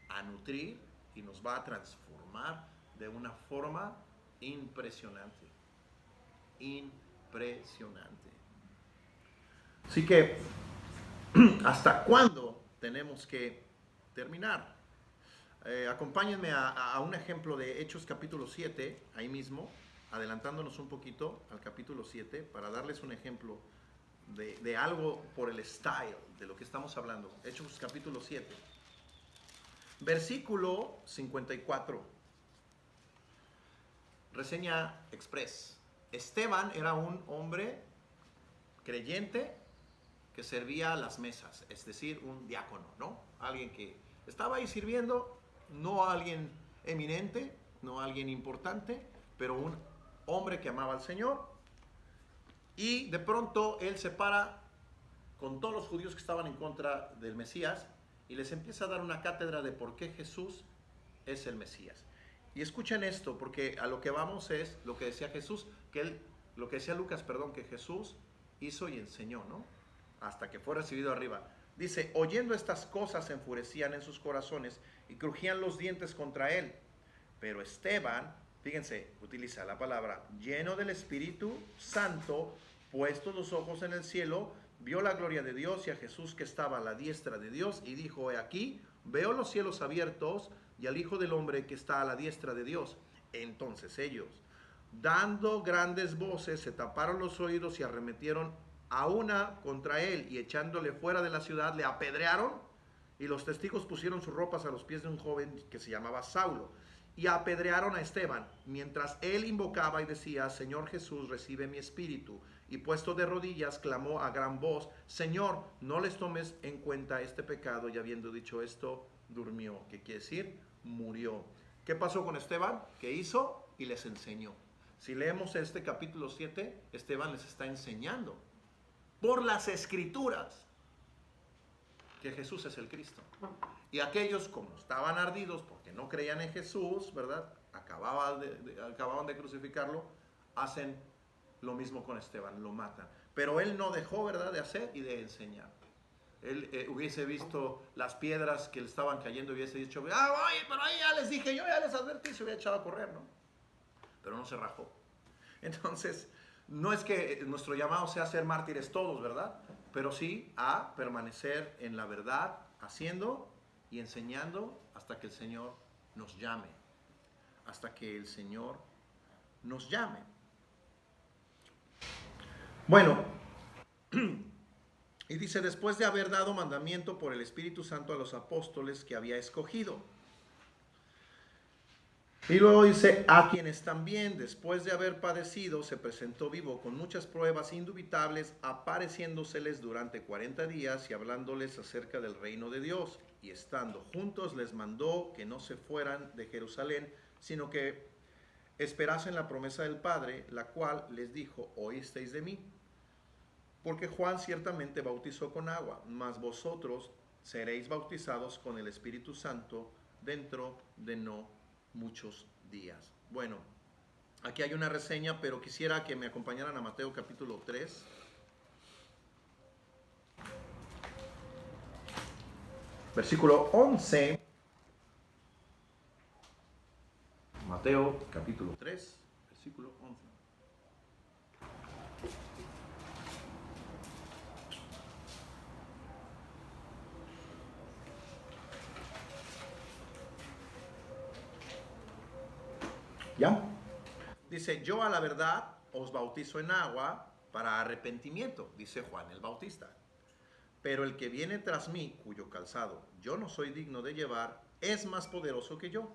a nutrir y nos va a transformar de una forma impresionante. Impresionante. Así que, ¿hasta cuándo tenemos que terminar? Acompáñenme a un ejemplo de Hechos capítulo 7, ahí mismo, adelantándonos un poquito al capítulo 7, para darles un ejemplo de algo por el style de lo que estamos hablando. Hechos capítulo 7, versículo 54. Reseña express. Esteban era un hombre creyente que servía a las mesas, es decir, un diácono, ¿no? Alguien que estaba ahí sirviendo, no alguien eminente, no alguien importante, pero un hombre que amaba al Señor. Y de pronto él se para con todos los judíos que estaban en contra del Mesías y les empieza a dar una cátedra de por qué Jesús es el Mesías. Y escuchen esto, porque a lo que vamos es lo que decía Jesús, lo que decía Lucas, perdón, que Jesús hizo y enseñó, ¿no? Hasta que fue recibido arriba. Dice, oyendo estas cosas se enfurecían en sus corazones y crujían los dientes contra él. Pero Esteban, fíjense, utiliza la palabra, lleno del Espíritu Santo, puestos los ojos en el cielo, vio la gloria de Dios y a Jesús que estaba a la diestra de Dios y dijo, he aquí, veo los cielos abiertos y al Hijo del Hombre que está a la diestra de Dios. Entonces ellos, dando grandes voces, se taparon los oídos y arremetieron a una contra él y echándole fuera de la ciudad le apedrearon, y los testigos pusieron sus ropas a los pies de un joven que se llamaba Saulo y apedrearon a Esteban mientras él invocaba y decía, Señor Jesús, recibe mi espíritu, y puesto de rodillas clamó a gran voz, Señor, no les tomes en cuenta este pecado, y habiendo dicho esto durmió. ¿Qué quiere decir? Murió. ¿Qué pasó con Esteban? ¿Qué hizo? Y les enseñó. Si leemos este capítulo 7, Esteban les está enseñando por las Escrituras que Jesús es el Cristo. Y aquellos, como estaban ardidos porque no creían en Jesús, ¿verdad? Acababan de crucificarlo, hacen lo mismo con Esteban, lo matan. Pero él no dejó, ¿verdad?, de hacer y de enseñar. Él hubiese visto las piedras que le estaban cayendo y hubiese dicho, oye, pero ahí ya les dije, yo ya les advertí, se hubiera echado a correr, ¿no? Pero no se rajó. Entonces, no es que nuestro llamado sea a ser mártires todos, ¿verdad? Pero sí a permanecer en la verdad, haciendo y enseñando hasta que el Señor nos llame. Hasta que el Señor nos llame. Bueno, y dice, después de haber dado mandamiento por el Espíritu Santo a los apóstoles que había escogido. Y luego dice, a quienes también, después de haber padecido, se presentó vivo con muchas pruebas indubitables, apareciéndoseles durante 40 días y hablándoles acerca del reino de Dios. Y estando juntos les mandó que no se fueran de Jerusalén, sino que esperasen la promesa del Padre, la cual les dijo, oísteis de mí. Porque Juan ciertamente bautizó con agua, mas vosotros seréis bautizados con el Espíritu Santo dentro de no muchos días. Bueno, Aquí hay una reseña, pero quisiera que me acompañaran a Mateo capítulo 3. Versículo 11. Mateo capítulo 3, versículo 11. ¿Ya? Dice, yo a la verdad os bautizo en agua para arrepentimiento, dice Juan el Bautista. Pero el que viene tras mí, cuyo calzado yo no soy digno de llevar, es más poderoso que yo.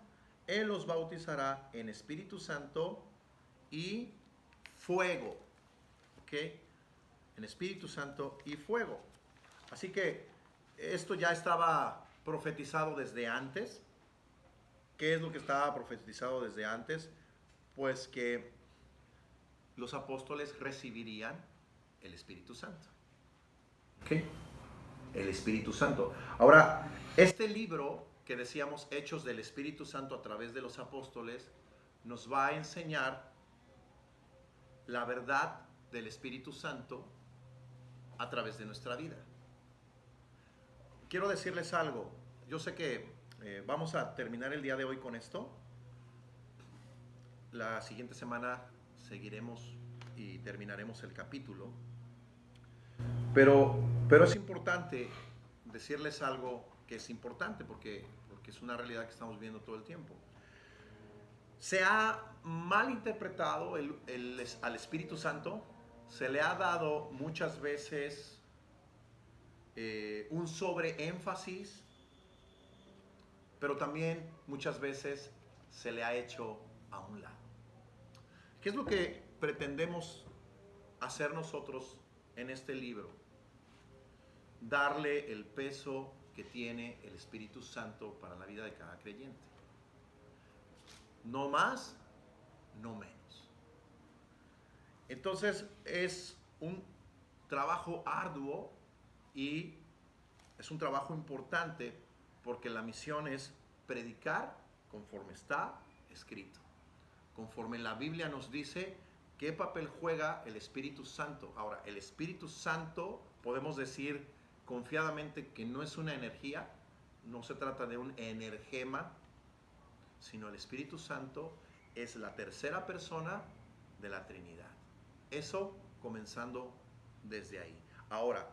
Él os bautizará en Espíritu Santo y fuego. ¿Ok? En Espíritu Santo y fuego. Así que esto ya estaba profetizado desde antes. ¿Qué es lo que estaba profetizado desde antes? Pues que los apóstoles recibirían el Espíritu Santo. ¿Ok? El Espíritu Santo. Ahora, este libro que decíamos, Hechos del Espíritu Santo a través de los apóstoles, nos va a enseñar la verdad del Espíritu Santo a través de nuestra vida. Quiero decirles algo. Yo sé que vamos a terminar el día de hoy con esto. La siguiente semana seguiremos y terminaremos el capítulo. Pero es importante decirles algo que es importante porque es una realidad que estamos viendo todo el tiempo. Se ha malinterpretado al Espíritu Santo, se le ha dado muchas veces un sobreénfasis, pero también muchas veces se le ha hecho a un lado. ¿Qué es lo que pretendemos hacer nosotros en este libro? Darle el peso que tiene el Espíritu Santo para la vida de cada creyente. No más, no menos. Entonces es un trabajo arduo y es un trabajo importante porque la misión es predicar conforme está escrito. Conforme la Biblia nos dice qué papel juega el Espíritu Santo. Ahora, el Espíritu Santo podemos decir confiadamente que no es una energía, no se trata de un energema, sino el Espíritu Santo es la tercera persona de la Trinidad. Eso comenzando desde ahí. Ahora,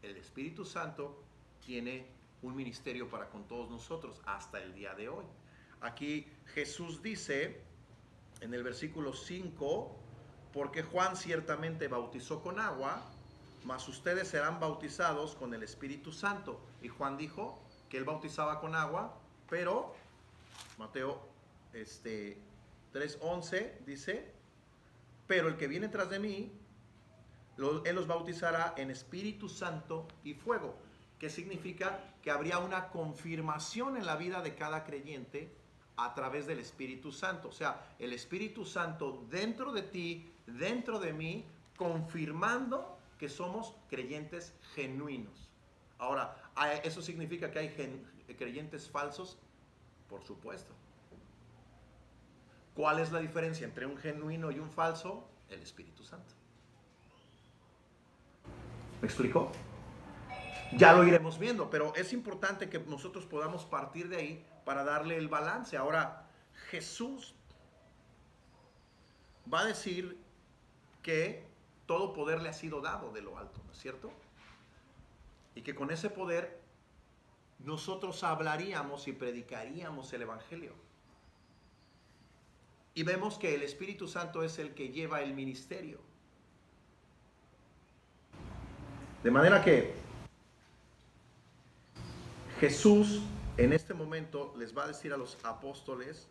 el Espíritu Santo tiene un ministerio para con todos nosotros hasta el día de hoy. Aquí Jesús dice en el versículo 5, porque Juan ciertamente bautizó con agua, mas ustedes serán bautizados con el Espíritu Santo. Y Juan dijo que él bautizaba con agua, pero Mateo 3:11 dice, pero el que viene tras de mí, él los bautizará en Espíritu Santo y fuego. ¿Qué significa? Que habría una confirmación en la vida de cada creyente a través del Espíritu Santo. O sea, el Espíritu Santo dentro de ti, dentro de mí, confirmando que somos creyentes genuinos. Ahora, ¿eso significa que hay creyentes falsos? Por supuesto. ¿Cuál es la diferencia entre un genuino y un falso? El Espíritu Santo. ¿Me explicó? Ya lo iremos viendo, pero es importante que nosotros podamos partir de ahí para darle el balance. Ahora, Jesús va a decir que todo poder le ha sido dado de lo alto, ¿no es cierto? Y que con ese poder nosotros hablaríamos y predicaríamos el Evangelio. Y vemos que el Espíritu Santo es el que lleva el ministerio. De manera que Jesús en este momento les va a decir a los apóstoles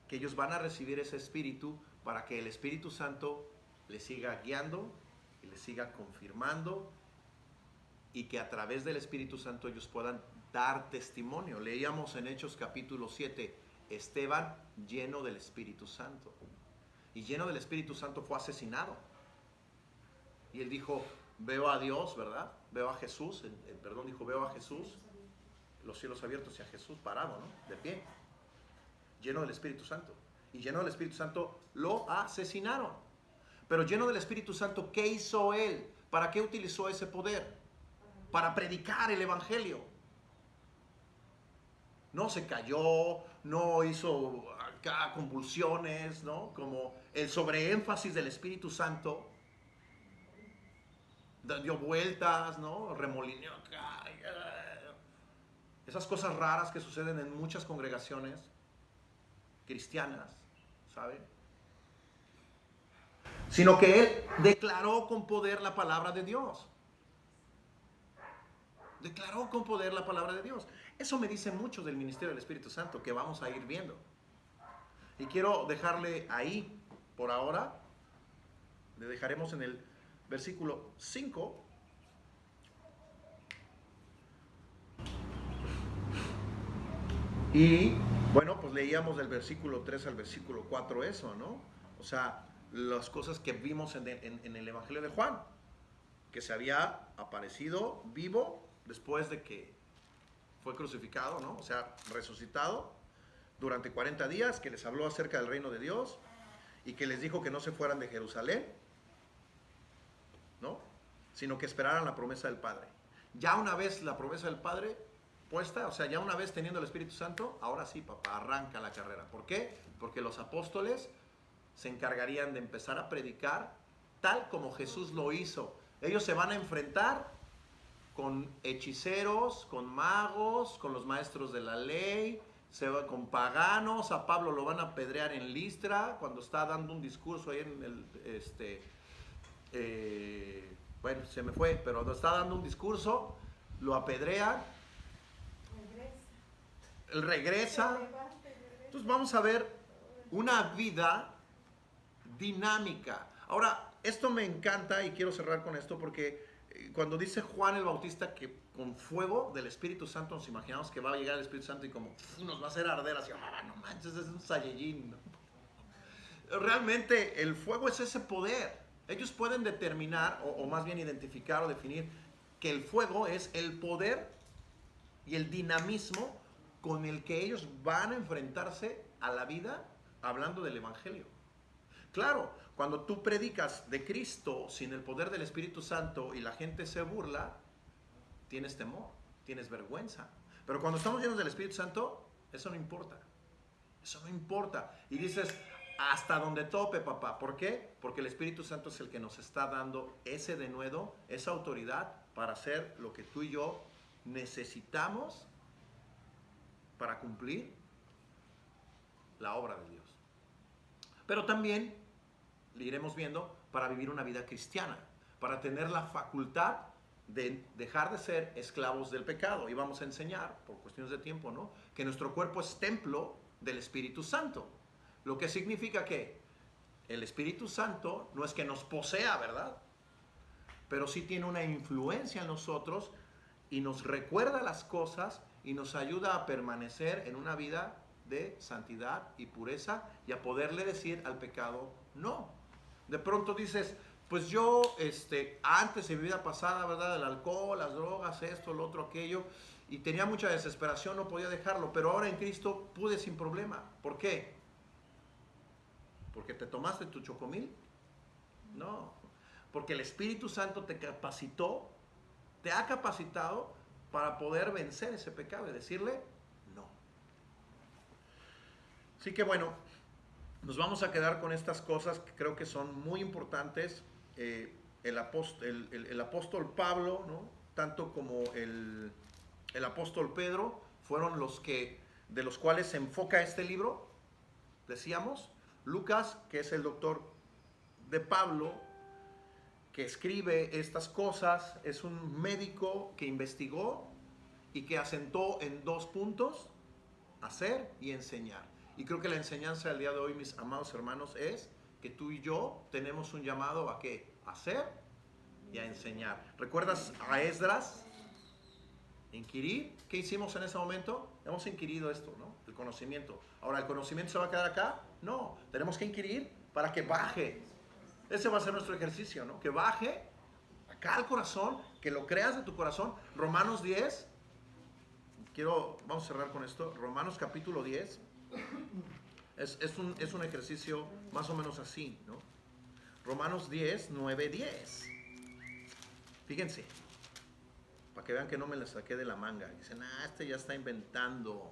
que ellos van a recibir ese Espíritu para que el Espíritu Santo les siga guiando y les siga confirmando y que a través del Espíritu Santo ellos puedan dar testimonio. Leíamos en Hechos capítulo 7, Esteban lleno del Espíritu Santo. Y lleno del Espíritu Santo fue asesinado. Y él dijo, veo a Dios, ¿verdad? Veo a Jesús, veo a Jesús, los cielos abiertos y a Jesús parado, ¿no? De pie, lleno del Espíritu Santo. y lleno del Espíritu Santo lo asesinaron. Pero lleno del Espíritu Santo, ¿qué hizo él? ¿Para qué utilizó ese poder? Para predicar el Evangelio. No se cayó, no hizo acá convulsiones, ¿no? Como el sobreénfasis del Espíritu Santo dio vueltas, ¿no? Remolineó acá. Esas cosas raras que suceden en muchas congregaciones cristianas, ¿sabe? Sino que él declaró con poder la palabra de Dios. Declaró con poder la palabra de Dios. Eso me dice mucho del ministerio del Espíritu Santo, que vamos a ir viendo. Y quiero dejarle ahí, por ahora, le dejaremos en el versículo 5. Y bueno, pues leíamos del versículo 3 al versículo 4 eso, ¿no? O sea, las cosas que vimos en el Evangelio de Juan, que se había aparecido vivo después de que fue crucificado, ¿no? O sea, resucitado durante 40 días, que les habló acerca del reino de Dios y que les dijo que no se fueran de Jerusalén, ¿no? Sino que esperaran la promesa del Padre. Ya una vez la promesa del Padre puesta, o sea, ya una vez teniendo el Espíritu Santo, ahora sí, papá, arranca la carrera. ¿Por qué? Porque los apóstoles se encargarían de empezar a predicar tal como Jesús lo hizo. Ellos se van a enfrentar con hechiceros, con magos, con los maestros de la ley, con paganos. A Pablo lo van a apedrear en Listra cuando está dando un discurso ahí en el bueno, se me fue, pero cuando está dando un discurso lo apedrean. Él regresa. Entonces vamos a ver una vida dinámica. Ahora, esto me encanta y quiero cerrar con esto porque cuando dice Juan el Bautista que con fuego del Espíritu Santo nos imaginamos que va a llegar el Espíritu Santo y como nos va a hacer arder así, no manches, es un Saiyajin, ¿no? Realmente el fuego es ese poder. Ellos pueden determinar o más bien identificar o definir que el fuego es el poder y el dinamismo con el que ellos van a enfrentarse a la vida hablando del Evangelio. Claro, cuando tú predicas de Cristo sin el poder del Espíritu Santo y la gente se burla, tienes temor, tienes vergüenza. Pero cuando estamos llenos del Espíritu Santo, eso no importa. Eso no importa. Y dices, hasta donde tope, papá. ¿Por qué? Porque el Espíritu Santo es el que nos está dando ese denuedo, esa autoridad para hacer lo que tú y yo necesitamos para cumplir la obra de Dios. Pero también le iremos viendo para vivir una vida cristiana, para tener la facultad de dejar de ser esclavos del pecado. Y vamos a enseñar, por cuestiones de tiempo, ¿no?, que nuestro cuerpo es templo del Espíritu Santo. Lo que significa que el Espíritu Santo no es que nos posea, ¿verdad? Pero sí tiene una influencia en nosotros y nos recuerda las cosas y nos ayuda a permanecer en una vida de santidad y pureza y a poderle decir al pecado no. De pronto dices, pues yo antes en mi vida pasada, ¿verdad?, el alcohol, las drogas, esto, lo otro, aquello, y tenía mucha desesperación, no podía dejarlo, pero ahora en Cristo pude sin problema. ¿Por qué? ¿Porque te tomaste tu chocomil? No, porque el Espíritu Santo te capacitó, te ha capacitado para poder vencer ese pecado y decirle no. Así que bueno, nos vamos a quedar con estas cosas que creo que son muy importantes. El apóstol Pablo, ¿no?, tanto como el apóstol Pedro, fueron de los cuales se enfoca este libro. Decíamos, Lucas, que es el doctor de Pablo, que escribe estas cosas, es un médico que investigó y que asentó en 2 puntos: hacer y enseñar. Y creo que la enseñanza del día de hoy, mis amados hermanos, es que tú y yo tenemos un llamado a ¿qué? A hacer y a enseñar. ¿Recuerdas a Esdras? Inquirir. ¿Qué hicimos en ese momento? Hemos inquirido esto, ¿no?, el conocimiento. Ahora, ¿el conocimiento se va a quedar acá? No, tenemos que inquirir para que baje. Ese va a ser nuestro ejercicio, ¿no? Que baje acá al corazón, que lo creas de tu corazón. Romanos 10, vamos a cerrar con esto. Romanos capítulo 10, Es un ejercicio más o menos así, ¿no? Romanos 10, 9, 10. Fíjense, para que vean que no me la saqué de la manga. Dicen, este ya está inventando.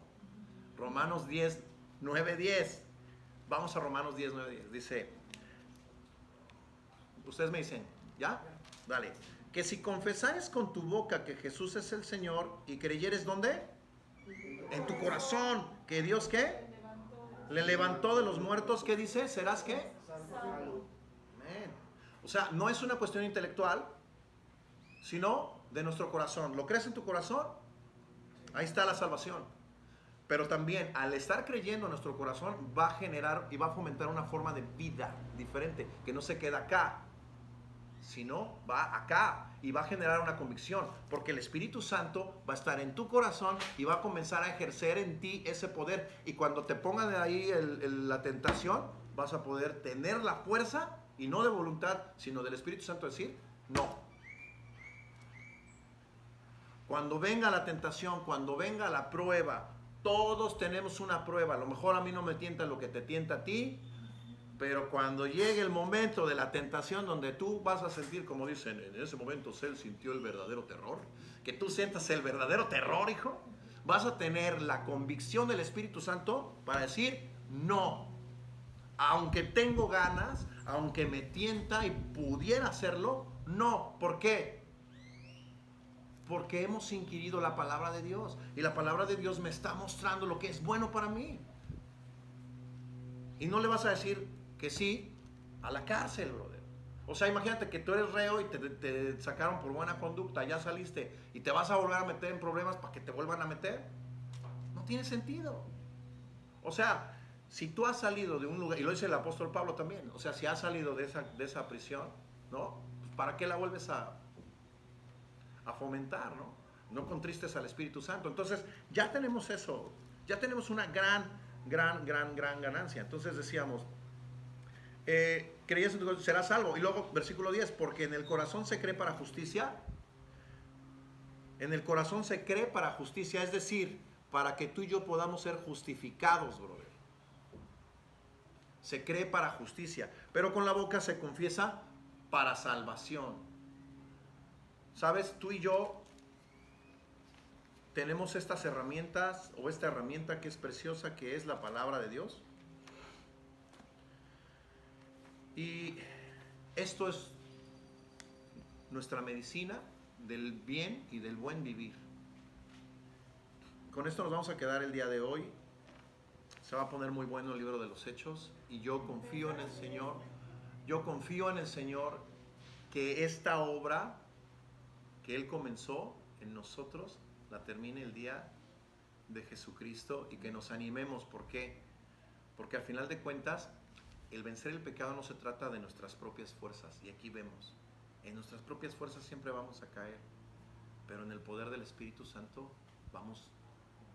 Romanos 10, 9, 10. Vamos a Romanos 10, 9, 10. Dice, ustedes me dicen, ¿ya? Dale. Que si confesares con tu boca que Jesús es el Señor y creyeres, ¿dónde? En tu corazón, que Dios, ¿qué? Le levantó de los muertos, ¿qué dice? ¿Serás qué? Amén. O sea, no es una cuestión intelectual, sino de nuestro corazón. ¿Lo crees en tu corazón? Ahí está la salvación. Pero también, al estar creyendo en nuestro corazón, va a generar y va a fomentar una forma de vida diferente, que no se queda acá, sino va acá y va a generar una convicción, porque el Espíritu Santo va a estar en tu corazón y va a comenzar a ejercer en ti ese poder, y cuando te ponga de ahí la tentación, vas a poder tener la fuerza, y no de voluntad, sino del Espíritu Santo, decir no. Cuando venga la tentación, cuando venga la prueba, todos tenemos una prueba. A lo mejor a mí no me tienta lo que te tienta a ti, pero cuando llegue el momento de la tentación, donde tú vas a sentir, como dicen, en ese momento él sintió el verdadero terror, que tú sientas el verdadero terror, hijo, vas a tener la convicción del Espíritu Santo para decir no. Aunque tengo ganas, aunque me tienta y pudiera hacerlo, no. ¿Por qué? Porque hemos inquirido la palabra de Dios, y la palabra de Dios me está mostrando lo que es bueno para mí. Y no le vas a decir que sí a la cárcel, brother. O sea, imagínate que tú eres reo y te sacaron por buena conducta, ya saliste, y te vas a volver a meter en problemas para que te vuelvan a meter. No tiene sentido. O sea, si tú has salido de un lugar, y lo dice el apóstol Pablo también, o sea, si has salido de esa prisión, ¿no? Pues ¿para qué la vuelves a fomentar, ¿no? No contristes al Espíritu Santo. Entonces, ya tenemos eso, ya tenemos una gran ganancia. Entonces decíamos, creías en tu corazón, serás salvo. Y luego, versículo 10, porque en el corazón se cree para justicia. En el corazón se cree para justicia, es decir, para que tú y yo podamos ser justificados, brother. Se cree para justicia, pero con la boca se confiesa para salvación. ¿Sabes? Tú y yo tenemos estas herramientas, o esta herramienta que es preciosa, que es la palabra de Dios. Y esto es nuestra medicina del bien y del buen vivir. Con esto nos vamos a quedar el día de hoy. Se va a poner muy bueno el libro de los Hechos, y yo confío en el Señor. Yo confío en el Señor que esta obra que Él comenzó en nosotros la termine el día de Jesucristo, y que nos animemos. ¿Por qué? Porque al final de cuentas, el vencer el pecado no se trata de nuestras propias fuerzas, y aquí vemos, en nuestras propias fuerzas siempre vamos a caer, pero en el poder del Espíritu Santo vamos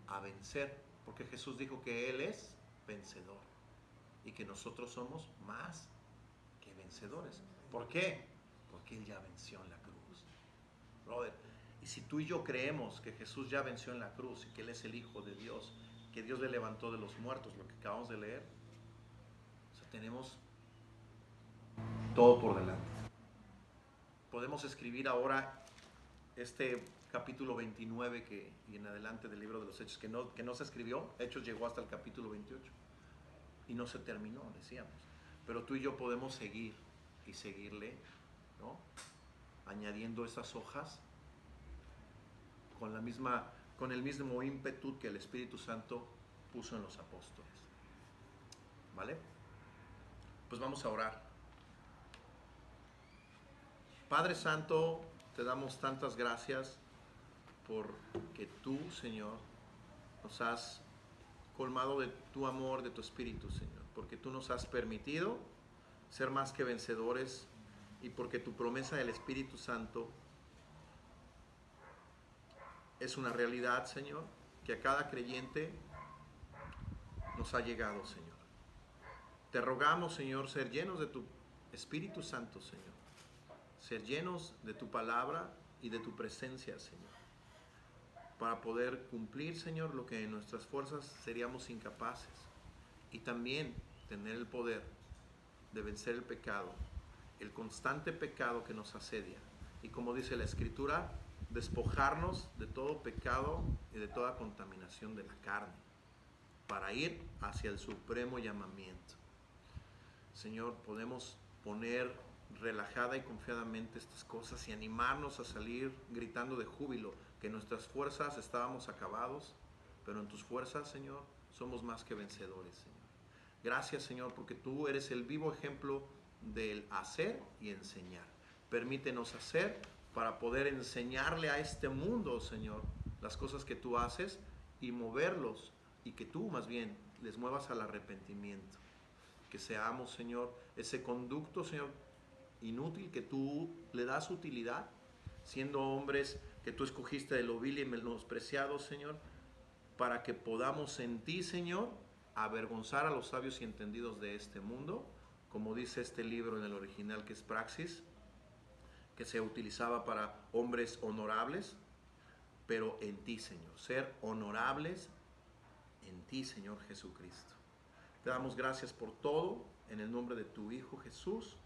a vencer, porque Jesús dijo que Él es vencedor y que nosotros somos más que vencedores. ¿Por qué? Porque Él ya venció en la cruz, brother. Y si tú y yo creemos que Jesús ya venció en la cruz y que Él es el Hijo de Dios, que Dios le levantó de los muertos, lo que acabamos de leer, o sea, tenemos todo por delante. Podemos escribir ahora este capítulo 29 y en adelante del libro de los Hechos, que no se escribió. Hechos llegó hasta el capítulo 28 y no se terminó, decíamos. Pero tú y yo podemos seguir y seguirle, ¿no? Añadiendo esas hojas con el mismo ímpetu que el Espíritu Santo puso en los apóstoles. ¿Vale? Pues vamos a orar. Padre Santo, te damos tantas gracias porque tú, Señor, nos has colmado de tu amor, de tu Espíritu, Señor, porque tú nos has permitido ser más que vencedores, y porque tu promesa del Espíritu Santo es una realidad, Señor, que a cada creyente nos ha llegado, Señor. Te rogamos, Señor, ser llenos de tu Espíritu Santo, Señor, ser llenos de tu palabra y de tu presencia, Señor, para poder cumplir, Señor, lo que en nuestras fuerzas seríamos incapaces. y también tener el poder de vencer el pecado, el constante pecado que nos asedia. Y como dice la Escritura, despojarnos de todo pecado y de toda contaminación de la carne, para ir hacia el supremo llamamiento. Señor, podemos poner relajada y confiadamente estas cosas y animarnos a salir gritando de júbilo, que en nuestras fuerzas estábamos acabados, pero en tus fuerzas, Señor, somos más que vencedores, Señor. Gracias, Señor, porque tú eres el vivo ejemplo del hacer y enseñar. Permítenos hacer para poder enseñarle a este mundo, Señor, las cosas que tú haces y moverlos, y que tú más bien les muevas al arrepentimiento. Que seamos, Señor, ese conducto, Señor, inútil, que tú le das utilidad, siendo hombres que tú escogiste de lo vil y menospreciado, Señor, para que podamos en ti, Señor, avergonzar a los sabios y entendidos de este mundo, como dice este libro en el original, que es Praxis, que se utilizaba para hombres honorables, pero en ti, Señor, ser honorables en ti, Señor Jesucristo. Te damos gracias por todo, en el nombre de tu Hijo Jesús.